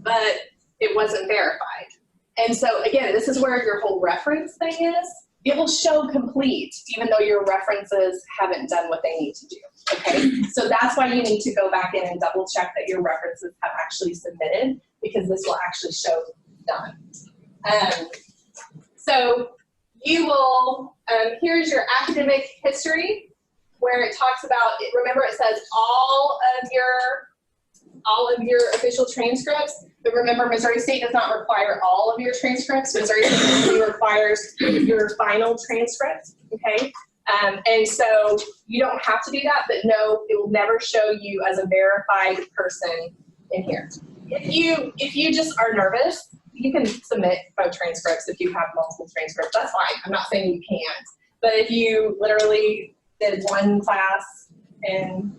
but it wasn't verified. And so again, this is where your whole reference thing is. It will show complete, even though your references haven't done what they need to do, okay? So that's why you need to go back in and double check that your references have actually submitted, because this will actually show done. So you will, here's your academic history, where it talks about, remember it says all of your official transcripts, but remember Missouri State does not require all of your transcripts. Missouri State only requires your final transcript, okay? And so you don't have to do that, but no, it will never show you as a verified person in here. If you just are nervous, you can submit both transcripts if you have multiple transcripts. That's fine. I'm not saying you can't. But if you literally did one class in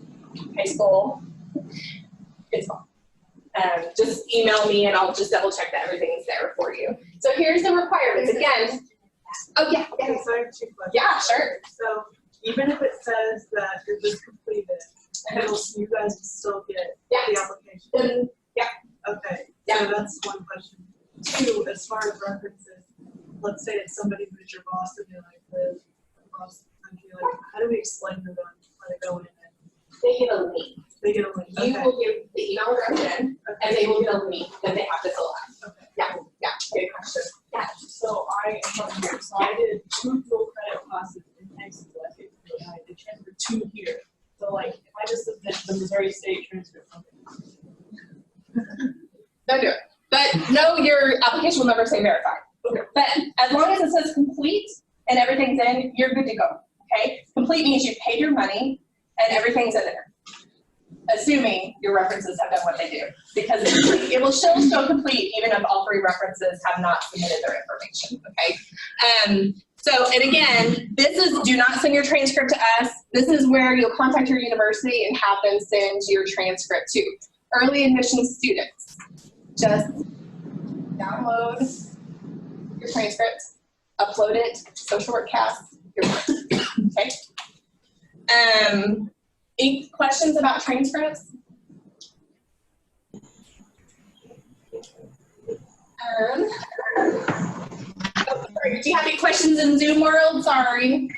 high school, it's fine. Just email me and I'll just double check that everything's there for you. So here's the requirements. Again, oh yeah. Okay, so I have two questions. Yeah, sure. So even if it says that it was completed, you guys will still get the application? Yeah. Okay, Yeah. so that's one question. Two, as far as references, let's say it's somebody who's your boss and they like live across the country, like how do we explain to them how to go in and They get a link. they get a link? You will give the email address in, and they will get a link that they have to fill out. Okay. Yeah, good question. Yeah. So I am from here, so I did 2 full credit classes in high school. I think I did transfer 2 here. So like, if I just submit the Missouri State transcript, Don't do it. But no, your application will never say verified. Okay. But as long as it says complete and everything's in, you're good to go, okay? Complete means you paid your money and everything's in there. Assuming your references have done what they do. Because it will show complete even if all 3 references have not submitted their information, okay? So, and again, this is, do not send your transcript to us. This is where you'll contact your university and have them send your transcript to. Early admission students, just download your transcript, upload it, social work cast, you're fine, okay? Any questions about transcripts? sorry. Do you have any questions in Zoom world? Sorry.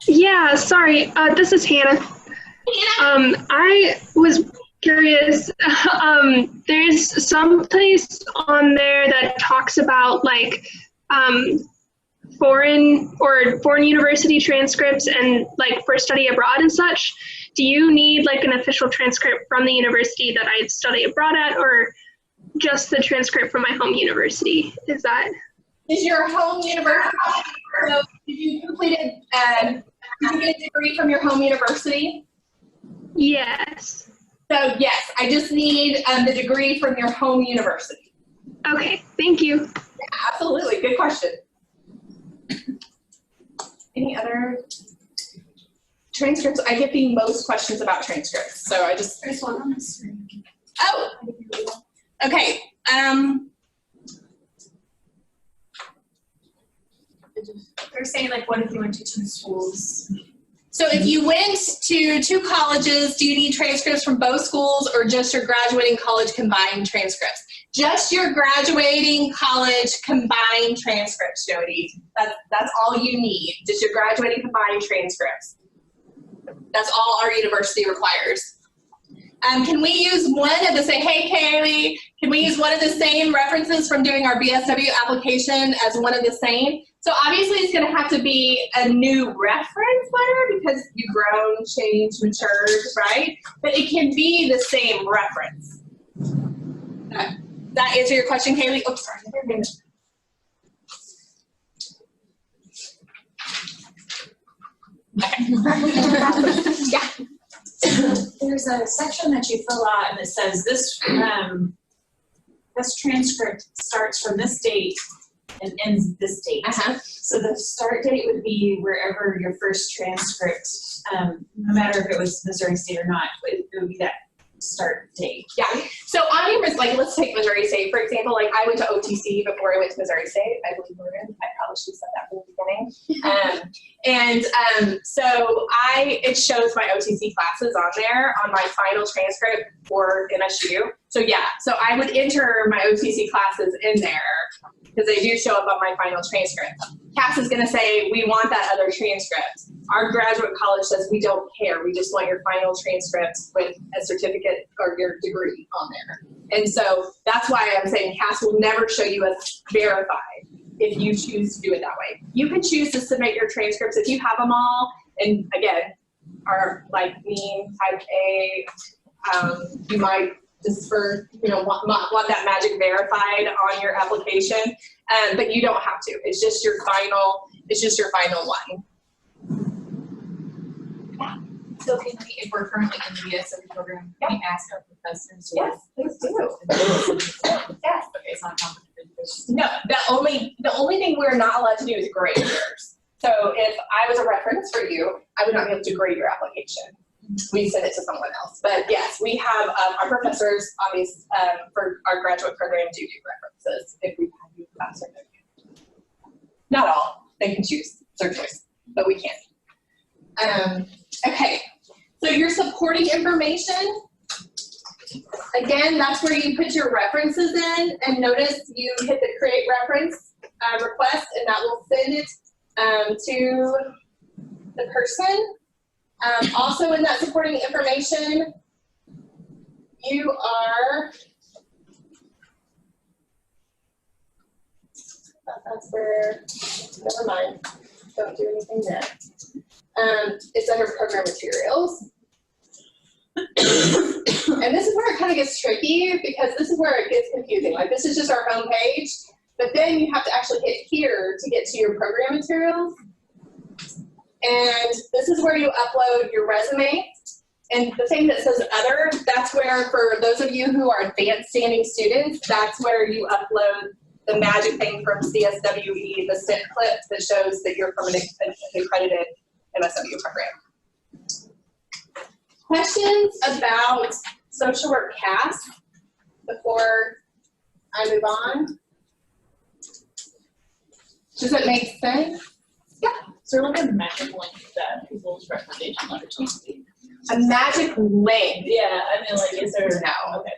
Yeah, sorry. This is Hannah. I was curious. There's some place on there that talks about like foreign university transcripts and like for study abroad and such. Do you need like an official transcript from the university that I study abroad at, or just the transcript from my home university? Is your home university? So did you completed? Did you get a degree from your home university? Yes. So yes, I just need the degree from your home university. Okay, thank you. Yeah, absolutely, good question. Any other transcripts? I get the most questions about transcripts, so I just. There's one on the screen. Oh, okay. They're saying like, what if you went to 2 schools? So if you went to 2 colleges, do you need transcripts from both schools or just your graduating college combined transcripts? Just your graduating college combined transcripts, Jody. That's all you need, just your graduating combined transcripts. That's all our university requires. Can we use one of the same, hey Kaylee, can we use one of the same references from doing our BSW application as one of the same? So obviously it's gonna have to be a new reference letter because you've grown, changed, matured, right? But it can be the same reference. That answer your question, Kaylee? Oh, sorry. Okay. Yeah. There's a section that you fill out and it says this transcript starts from this date and ends this date. So the start date would be wherever your first transcript, no matter if it was Missouri State or not, it would be that start date. Yeah. So on your, like, let's take Missouri State, for example. Like, I went to OTC before I went to Missouri State. I believe we're in. I probably should have said that from the beginning. So it shows my OTC classes on there on my final transcript for MSU. So yeah, so I would enter my OTC classes in there because they do show up on my final transcript. Cass is going to say, we want that other transcript. Our graduate college says, we don't care. We just want your final transcript with a certificate or your degree on there. And so that's why I'm saying Cass will never show you as verified if you choose to do it that way. You can choose to submit your transcripts if you have them all. And again, are like me, type A, you might just want that magic verified on your application, but you don't have to. It's just your final one. So can we, if we're currently in the BSW program, can we ask our professors? Yes, please do. Yes. Okay, it's not complicated. No, the only thing we're not allowed to do is grade yours. So if I was a reference for you, I would not be able to grade your application. We send it to someone else. But yes, we have our professors on these for our graduate program do references if we have you class certificate. Not all. They can choose. It's their choice, but we can't. Okay. So your supporting information. Again, that's where you put your references in, and notice you hit the create reference request, and that will send it to the person. Also in that supporting information, you are, that's where, never mind, don't do anything there. It's under program materials. And this is where it kind of gets tricky because this is where it gets confusing. Like this is just our home page, but then you have to actually hit here to get to your program materials. And this is where you upload your resume. And the thing that says other, that's where for those of you who are advanced standing students, that's where you upload the magic thing from CSWE, the STIP clip that shows that you're from an accredited MSW program. Questions about social work CAS before I move on? Does it make sense? Yeah. So like a magic link that people's recommendation letters need to be. A magic link? Yeah, I mean like is there? No. Okay.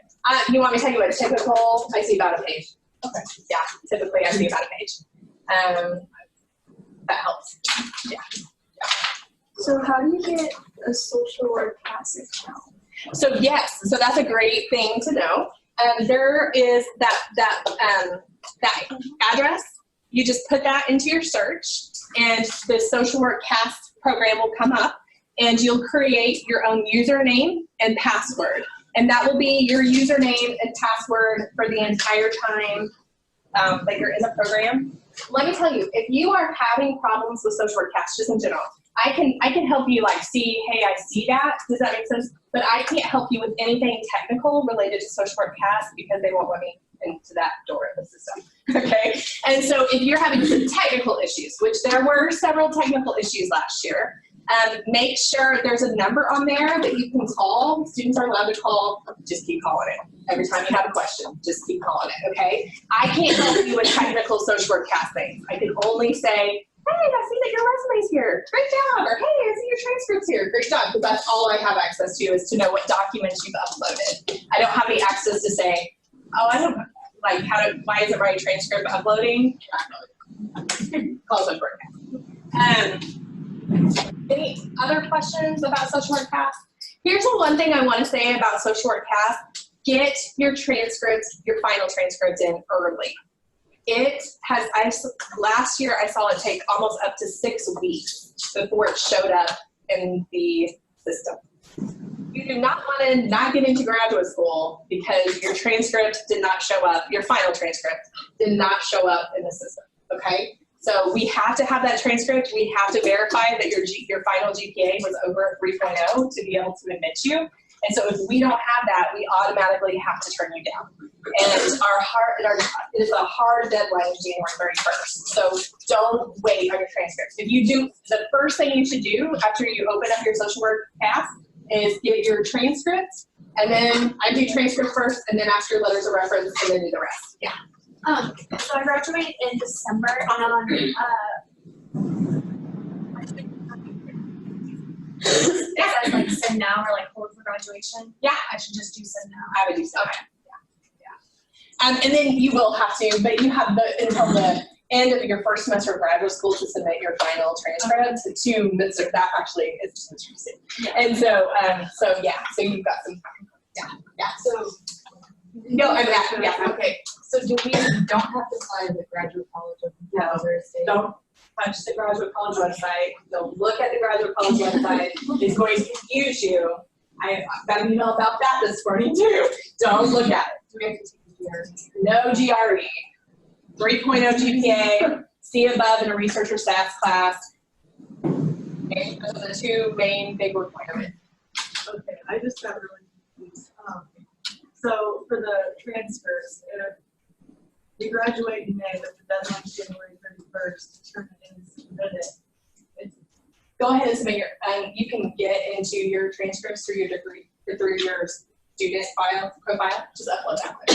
You want me to tell you a typical, I see about a page. Okay. Yeah, typically I see about a page. That helps. Yeah. So how do you get a social work pass account? So yes, so that's a great thing to know. There is that address. You just put that into your search, and the social work cast program will come up, and you'll create your own username and password, and that will be your username and password for the entire time that you're in the program. Let me tell you, if you are having problems with social work cast, just in general, I can help you like see, hey, I see that. Does that make sense? But I can't help you with anything technical related to social work cast because they won't let me into that door of the system. Okay. And so if you're having some technical issues, which there were several technical issues last year, make sure there's a number on there that you can call. Students are allowed to call. Just keep calling it. Every time you have a question, just keep calling it, okay? I can't help you with technical social work cast things. I can only say, hey, I see that your resume's here. Great job. Or, hey, I see your transcripts here. Great job. Because that's all I have access to is to know what documents you've uploaded. I don't have any access to say, oh, I don't, like, why isn't my transcript uploading? Call it broadcast. Any other questions about social work cast? Here's the one thing I want to say about social work cast. Get your transcripts, your final transcripts in early. It has, last year I saw it take almost up to 6 weeks before it showed up in the system. You do not want to not get into graduate school because your transcript did not show up, your final transcript did not show up in the system, okay? So we have to have that transcript. We have to verify that your final GPA was over 3.0 to be able to admit you. And so if we don't have that, we automatically have to turn you down. And it is a hard deadline of January 31st. So don't wait on your transcripts. If you do, the first thing you should do after you open up your social work pass is get your transcripts. And then I do transcript first, and then ask your letters of reference, and then do the rest. Yeah. So I graduate in December on is that like send now or like hold for graduation? Yeah. I should just do send now. I would do so. Okay. Yeah. And then you will have to, but you have until the end of your first semester of graduate school to submit your final transcript to Mr. That actually is interesting. Yeah. And so so you've got some time. Yeah. So no, I mean, yeah. Okay. So do we don't have to apply to the graduate college of University? Don't touch the graduate college website. Don't look at the graduate college website. It's going to confuse you. I got an email about that this morning too. Don't look at it. Do we have to take GRE? No GRE. 3.0 GPA, C above in a research or stats class. Okay, those are the two main big requirements. Okay, I just got really confused. So for the transfers, if you graduate in May, but the deadline's January 31st to turn it in and submit it. Go ahead and submit your, you can get into your transcripts through your degree, or through your student profile, just upload that way.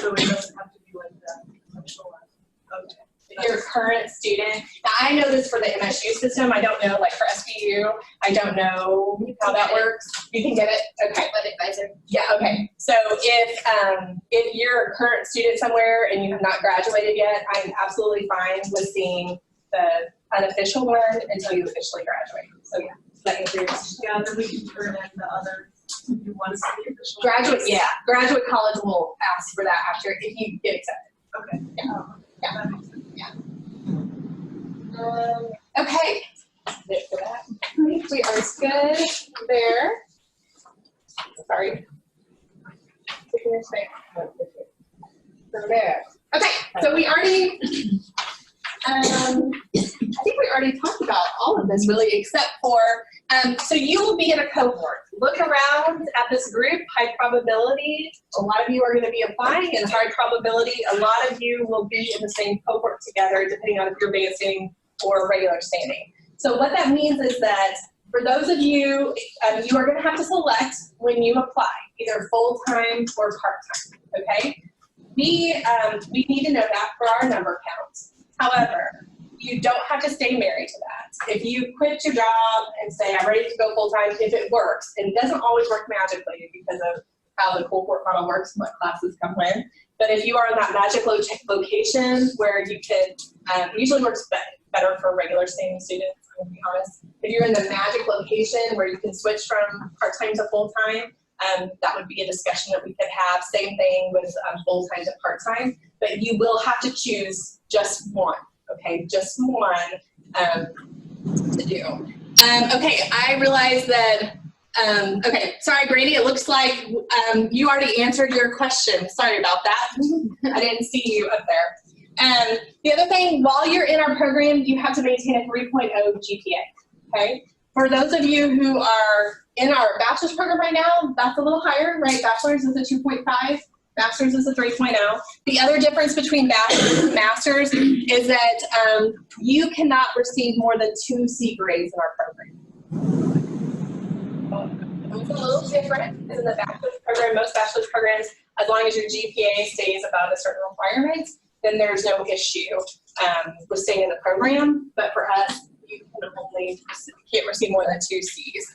So it doesn't have to be like that. Okay. If you're a current student, now I know this for the MSU system, I don't know, like for SPU, I don't know how that works. You can get it, okay. Let advisor. Yeah, okay. So if you're a current student somewhere and you have not graduated yet, I'm absolutely fine with seeing the unofficial one until you officially graduate. So yeah, that includes. Yeah, and then we can turn in the other, you want to see the official. Graduate college will ask for that after if you get accepted. Okay. Yeah. Yeah. That makes sense. Yeah. Okay. That's for that. We are good there. Sorry. There. Okay, so we already, I think we already talked about all of this really, except for, so you will be in a cohort. Look around at this group, high probability. A lot of you are going to be applying, and high probability, a lot of you will be in the same cohort together, depending on if you're advancing or regular standing. So what that means is that for those of you, you are going to have to select when you apply, either full-time or part-time, okay? We need to know that for our number counts. However, you don't have to stay married to that. If you quit your job and say, I'm ready to go full-time, if it works, and it doesn't always work magically because of how the cohort model works and what classes come when. But if you are in that magic location where you can, usually works better for regular staying students, I'm gonna be honest. If you're in the magic location where you can switch from part-time to full-time, that would be a discussion that we could have. Same thing with full-time to part-time, but you will have to choose just one, okay? Just one to do. Okay, I realize that, okay, sorry, Grady, it looks like you already answered your question. Sorry about that. I didn't see you up there. The other thing, while you're in our program, you have to maintain a 3.0 GPA, okay? For those of you who are in our bachelor's program right now, that's a little higher, right? Bachelor's is a 2.5, master's is a 3.0. The other difference between bachelor's and master's is that you cannot receive more than 2 C grades in our program. It's a little different because in the bachelor's program, most bachelor's programs, as long as your GPA stays above a certain requirement, then there's no issue with staying in the program. But for us, you can't receive more than 2 C's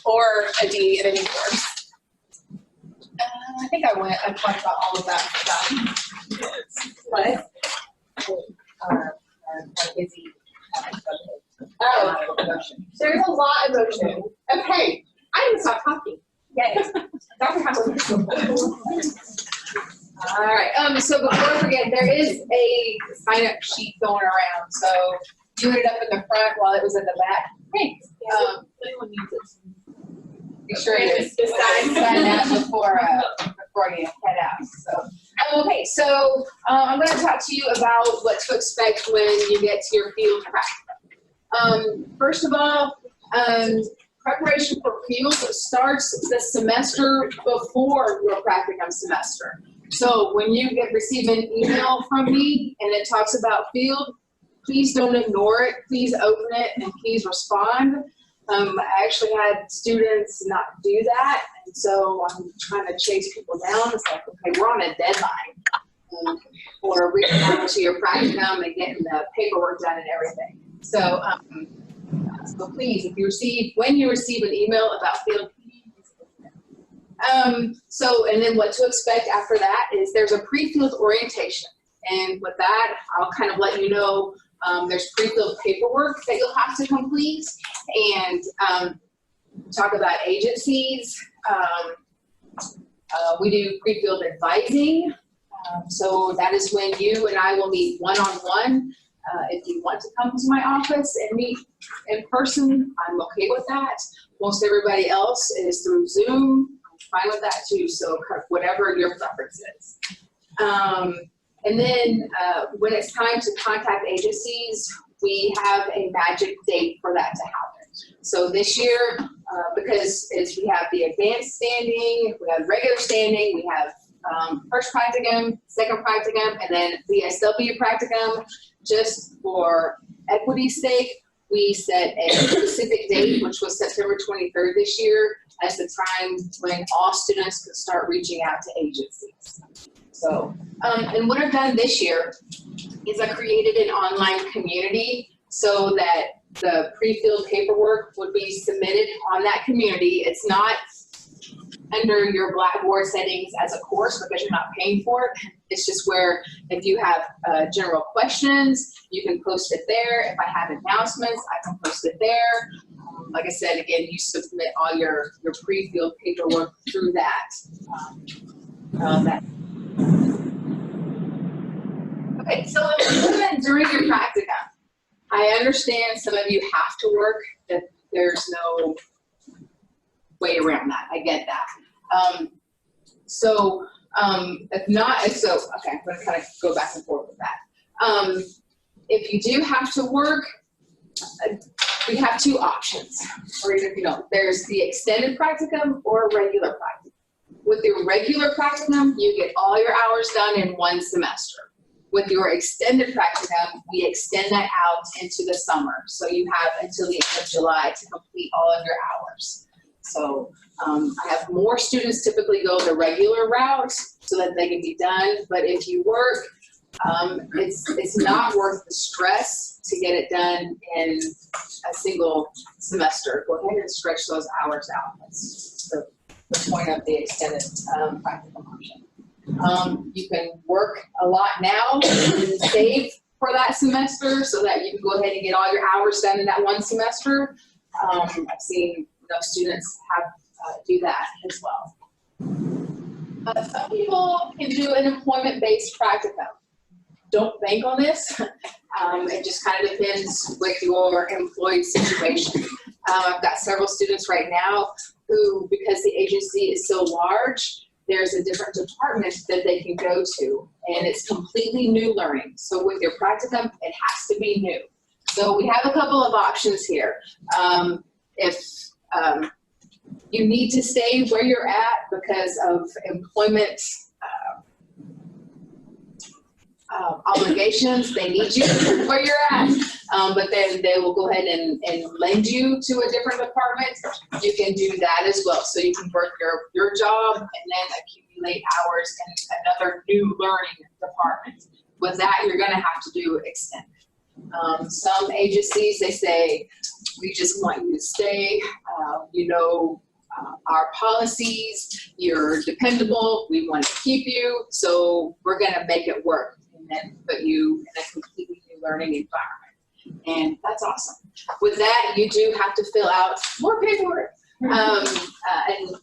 or a D in any course. I think I talked about all of that stuff. What? Busy. Oh, there's a lot of motion. Okay, I'm gonna stop talking. Yay. Dr. All right, so before I forget, there is a sign-up sheet going around, so you ended up in the front while it was in the back. Thanks. Anyone needs it. Be sure you sign that before you head out. So, okay, so I'm going to talk to you about what to expect when you get to your field practicum. First of all, preparation for field starts the semester before your practicum semester. So when you receive an email from me and it talks about field, please don't ignore it. Please open it and please respond. I actually had students not do that, and so I'm trying to chase people down. It's like, okay, we're on a deadline for reaching out to your practicum and getting the paperwork done and everything. So, so please, when you receive an email about field, and then what to expect after that is there's a pre-field orientation, and with that, I'll kind of let you know. There's pre-field paperwork that you'll have to complete, and talk about agencies. We do pre-field advising, so that is when you and I will meet one-on-one. If you want to come to my office and meet in person, I'm okay with that. Most everybody else is through Zoom. I'm fine with that too, so whatever your preference is. And then when it's time to contact agencies, we have a magic date for that to happen. So this year, because as we have the advanced standing, we have regular standing, we have first practicum, second practicum, and then MSW practicum, just for equity's sake, we set a specific date, which was September 23rd this year, as the time when all students could start reaching out to agencies. So, and what I've done this year is I created an online community so that the pre-filled paperwork would be submitted on that community. It's not under your Blackboard settings as a course because you're not paying for it. It's just where if you have general questions, you can post it there. If I have announcements, I can post it there. Like I said, again, you submit all your pre-filled paperwork through that. Okay, so during your practicum, I understand some of you have to work, that there's no way around that. I get that. If not, okay, I'm gonna kind of go back and forth with that. If you do have to work, we have two options. Or either, there's the extended practicum or regular practicum. With your regular practicum, you get all your hours done in one semester. With your extended practicum, we extend that out into the summer. So you have until the end of July to complete all of your hours. So I have more students typically go the regular route so that they can be done. But if you work, it's not worth the stress to get it done in a single semester. Go ahead and stretch those hours out. That's the point of the extended practicum option. You can work a lot now and save for that semester so that you can go ahead and get all your hours done in that one semester. I've seen students have do that as well. Some people can do an employment-based practicum. Don't bank on this. It just kind of depends with your employed situation. I've got several students right now who, because the agency is so large, there's a different department that they can go to, and it's completely new learning. So with your practicum, it has to be new. So we have a couple of options here. If you need to stay where you're at because of employment obligations, they need you where you're at, but then they will go ahead and lend you to a different department. You can do that as well. So you can work your job and then accumulate hours in another new learning department. With that, you're gonna have to do extended. Some agencies, they say, we just want you to stay, our policies, you're dependable, we want to keep you, so we're gonna make it work and then put you in a completely new learning environment. And that's awesome. With that, you do have to fill out more paperwork, an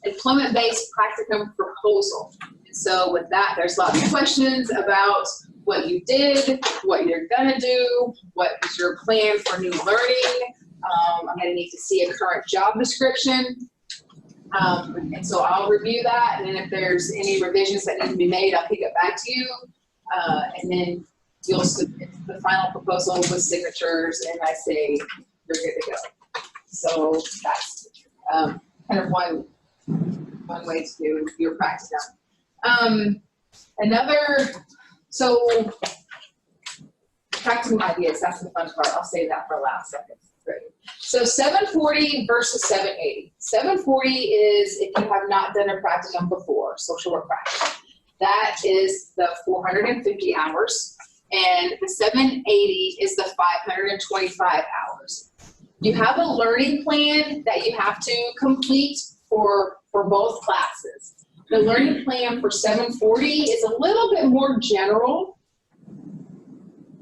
employment-based practicum proposal. And so with that, there's lots of questions about what you did, what you're gonna do, what is your plan for new learning. I'm gonna need to see a current job description. And so I'll review that, and then if there's any revisions that need to be made, I'll kick it back to you. And then you'll submit the final proposal with signatures, and I say, you're good to go. So that's kind of one way to do your practicum. So practicum ideas, that's the fun part. I'll save that for last second. Great. So 740 versus 780. 740 is if you have not done a practicum before, social work practicum. That is the 450 hours. And the 780 is the 525 hours. You have a learning plan that you have to complete for both classes. The learning plan for 740 is a little bit more general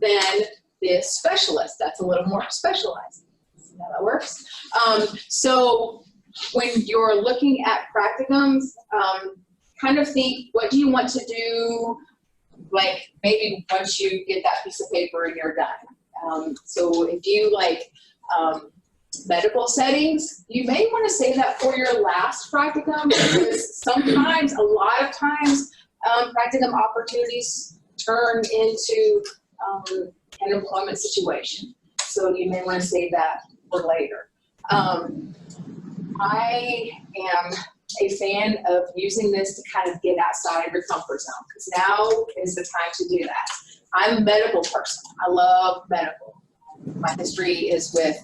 than the specialist. That's a little more specialized. See how that works? So when you're looking at practicums, kind of think, what do you want to do, like maybe once you get that piece of paper and you're done. So if you like medical settings, you may want to save that for your last practicum, because sometimes, a lot of times, practicum opportunities turn into an employment situation. So you may want to save that for later. I am a fan of using this to kind of get outside of your comfort zone, because now is the time to do that. I'm a medical person. I love medical. My history is with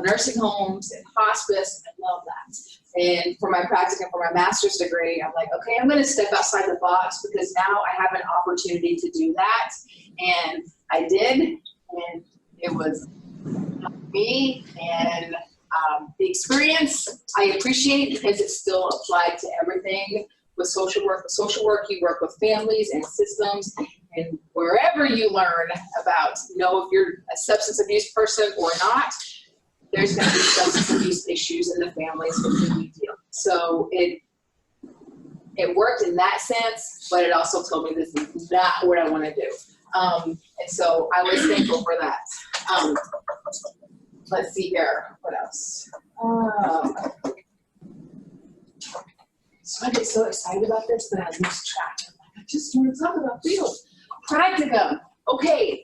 nursing homes and hospice. I love that. And for my practicum, for my master's degree, I'm like, okay, I'm going to step outside the box, because now I have an opportunity to do that. And I did, and it was me, and the experience I appreciate, because it's still applied to everything with social work. With social work, you work with families and systems, and wherever you learn about, if you're a substance abuse person or not, there's going to be substance abuse issues in the families with whom you deal. So it worked in that sense, but it also told me this is not what I want to do. And so I was thankful for that. Let's see here, what else? So I get so excited about this that I lose track. I just want to talk about field. Practicum. Okay,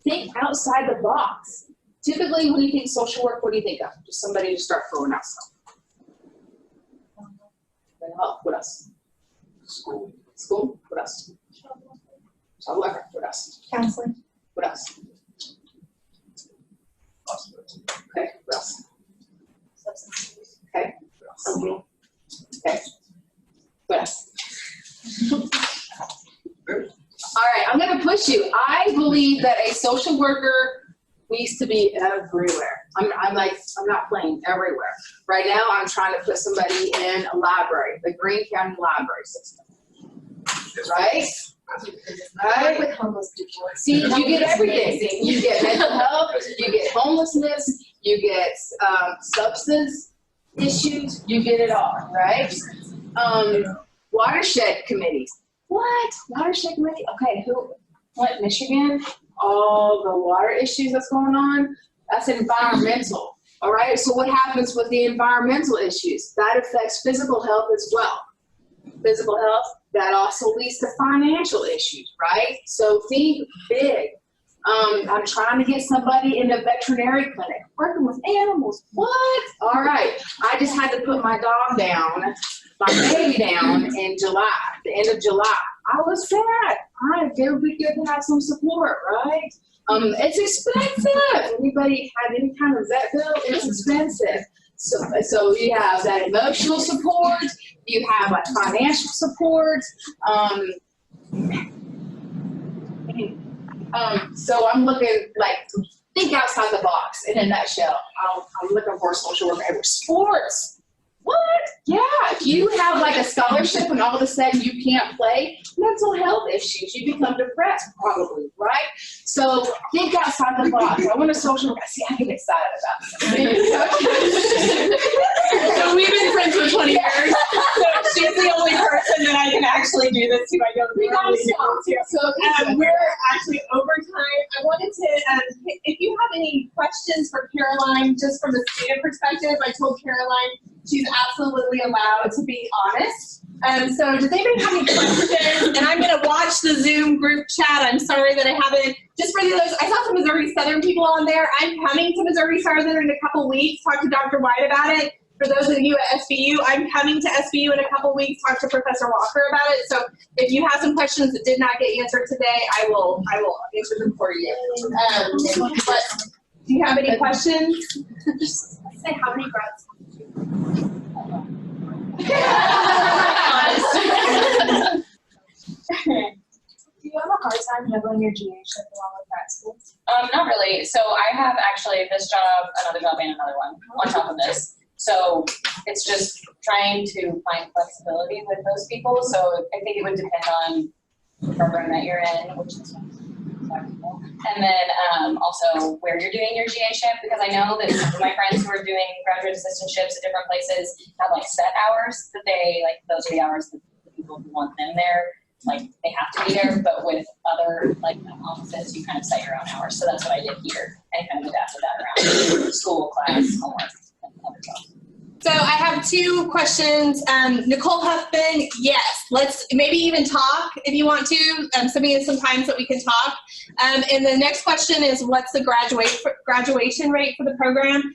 think outside the box. Typically, when you think social work, what do you think of? Just somebody to start throwing out stuff. What else? School. School. What else? Child welfare. What else? Counseling. What else? Okay. What else? Substance abuse. Okay. What else? Okay. What else? All right, I'm going to push you. I believe that a social worker needs to be everywhere. I'm not playing everywhere. Right now, I'm trying to put somebody in a library, the Greene County Library System. Right? Right? With homeless people. See, you get everything. You get mental health, you get homelessness, you get substance issues, you get it all, right? Watershed committees. What? Watershed committee? Okay, what, Michigan? All the water issues that's going on, that's environmental, all right? So what happens with the environmental issues? That affects physical health as well. Physical health, that also leads to financial issues, right? So think big. I'm trying to get somebody in a veterinary clinic, working with animals. What? All right. I just had to put my dog down, my baby down in July, the end of July. I was sad. All right, it would be good to have some support, right? It's expensive. Anybody had any kind of vet bill? It's expensive. So you have that emotional support, you have like financial support. So I'm looking like, think outside the box in a nutshell. I'm looking for a social worker. Sports. What? Yeah, if you have like a scholarship and all of a sudden you can't play, mental health issues, you become depressed probably, right? So think outside the box. I want a social worker. See, I get excited about it. So we've been friends for 20 years. So she's the only person that I can actually do this to. I don't normally do this to. So we're actually over time. I wanted to, if you have any questions for Caroline, just from the student perspective, I told Caroline she's absolutely allowed to be honest. So does anybody have any questions? And I'm going to watch the Zoom group chat. I'm sorry that I haven't. Just for those, I saw some Missouri Southern people on there. I'm coming to Missouri Southern in a couple weeks. Talk to Dr. White about it. For those of you at SBU, I'm coming to SBU in a couple weeks. Talk to Professor Walker about it. So if you have some questions that did not get answered today, I will answer them for you. But do you have any questions? Just say how many grads. Do you have a hard time juggling your GA shift along with grad school? Not really. So I have actually this job, another job, and another one on top of this. So it's just trying to find flexibility with those people. So I think it would depend on the program that you're in, which is and then also where you're doing your GA shift, because I know that some of my friends who are doing graduate assistantships at different places have like set hours that they, like those are the hours that the people who want them there, like they have to be there, but with other like offices, you kind of set your own hours. So that's what I did here and kind of adapted that around school, class, homework, and other jobs. So I have two questions. Nicole Huffman, yes, let's maybe even talk if you want to. Send me some times that we can talk. And the next question is, what's the graduation rate for the program?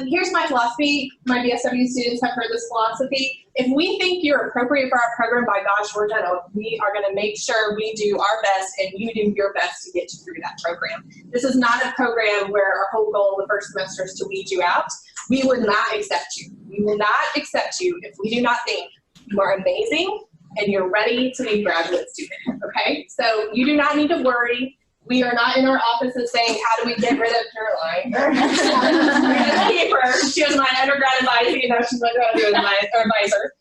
Here's my philosophy. My BSW students have heard this philosophy. If we think you're appropriate for our program, by gosh, we are going to make sure we do our best and you do your best to get you through that program. This is not a program where our whole goal the first semester is to weed you out. We would not accept you. We will not accept you if we do not think you are amazing and you're ready to be a graduate student, okay? So you do not need to worry. We are not in our offices saying, how do we get rid of Caroline? We're going to keep her. She was my undergrad advisor, you know, she's my graduate advisor.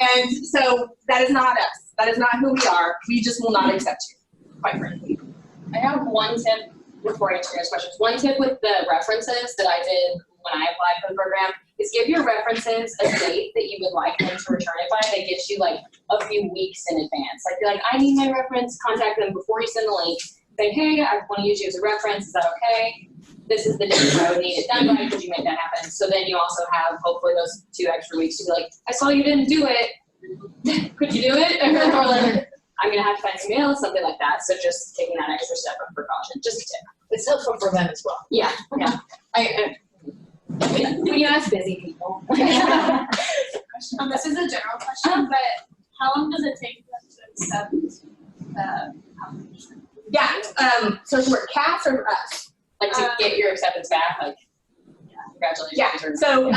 And so that is not us. That is not who we are. We just will not accept you, quite frankly. I have one tip before I answer your questions. One tip with the references that I did when I applied for the program is give your references a date that you would like them to return it by that gets you like a few weeks in advance. Like you're like, I need my reference, contact them before you send the link. Say, hey, I want to use you as a reference, is that okay? This is the date I would need it done by, could you make that happen? So then you also have hopefully those 2 extra weeks to be like, I saw you didn't do it, could you do it? Or like, I'm gonna have to find somebody else, something like that. So just taking that extra step of precaution, just a tip. It's helpful for them as well. Yeah, yeah. When you ask busy people. This is a general question, but how long does it take them to accept the application? Yeah, so for CAS or us? Like to get your acceptance back, like, congratulations. Yeah, so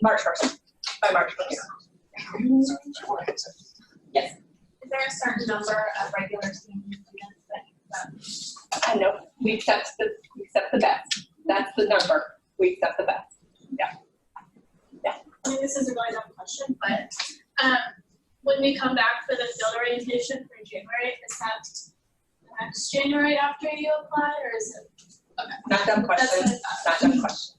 March 1st, by March 1st. Yes. Is there a certain number of regular students that I know, we accept the best. That's the number. We accept the best. I mean, this is a really dumb question, but when we come back for the field orientation for January, is that next January after you apply, or is it? Okay. Not dumb question. Not dumb question.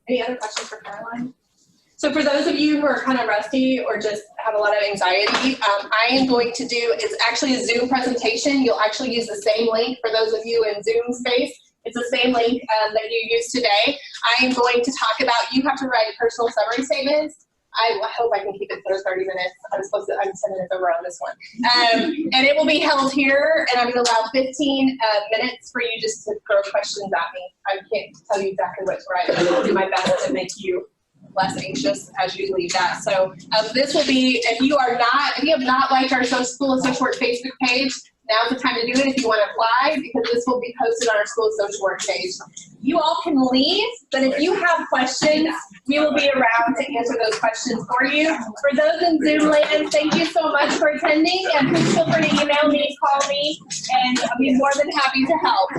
Any other questions for Caroline? So for those of you who are kind of rusty or just have a lot of anxiety, I am going to do, it's actually a Zoom presentation. You'll actually use the same link for those of you in Zoom space. It's the same link that you used today. I am going to talk about, you have to write personal summary statements. I hope I can keep it for 30 minutes. I'm 10 minutes over on this one. And it will be held here, and I'm going to allow 15 minutes for you just to throw questions at me. I can't tell you exactly what to write, but I'll do my best to make you less anxious as you leave that. So this will be, if you have not liked our School of Social Work Facebook page, now's the time to do it if you want to apply, because this will be posted on our School of Social Work page. You all can leave, but if you have questions, we will be around to answer those questions for you. For those in Zoom land, thank you so much for attending, and please feel free to email me, call me, and I'll be more than happy to help.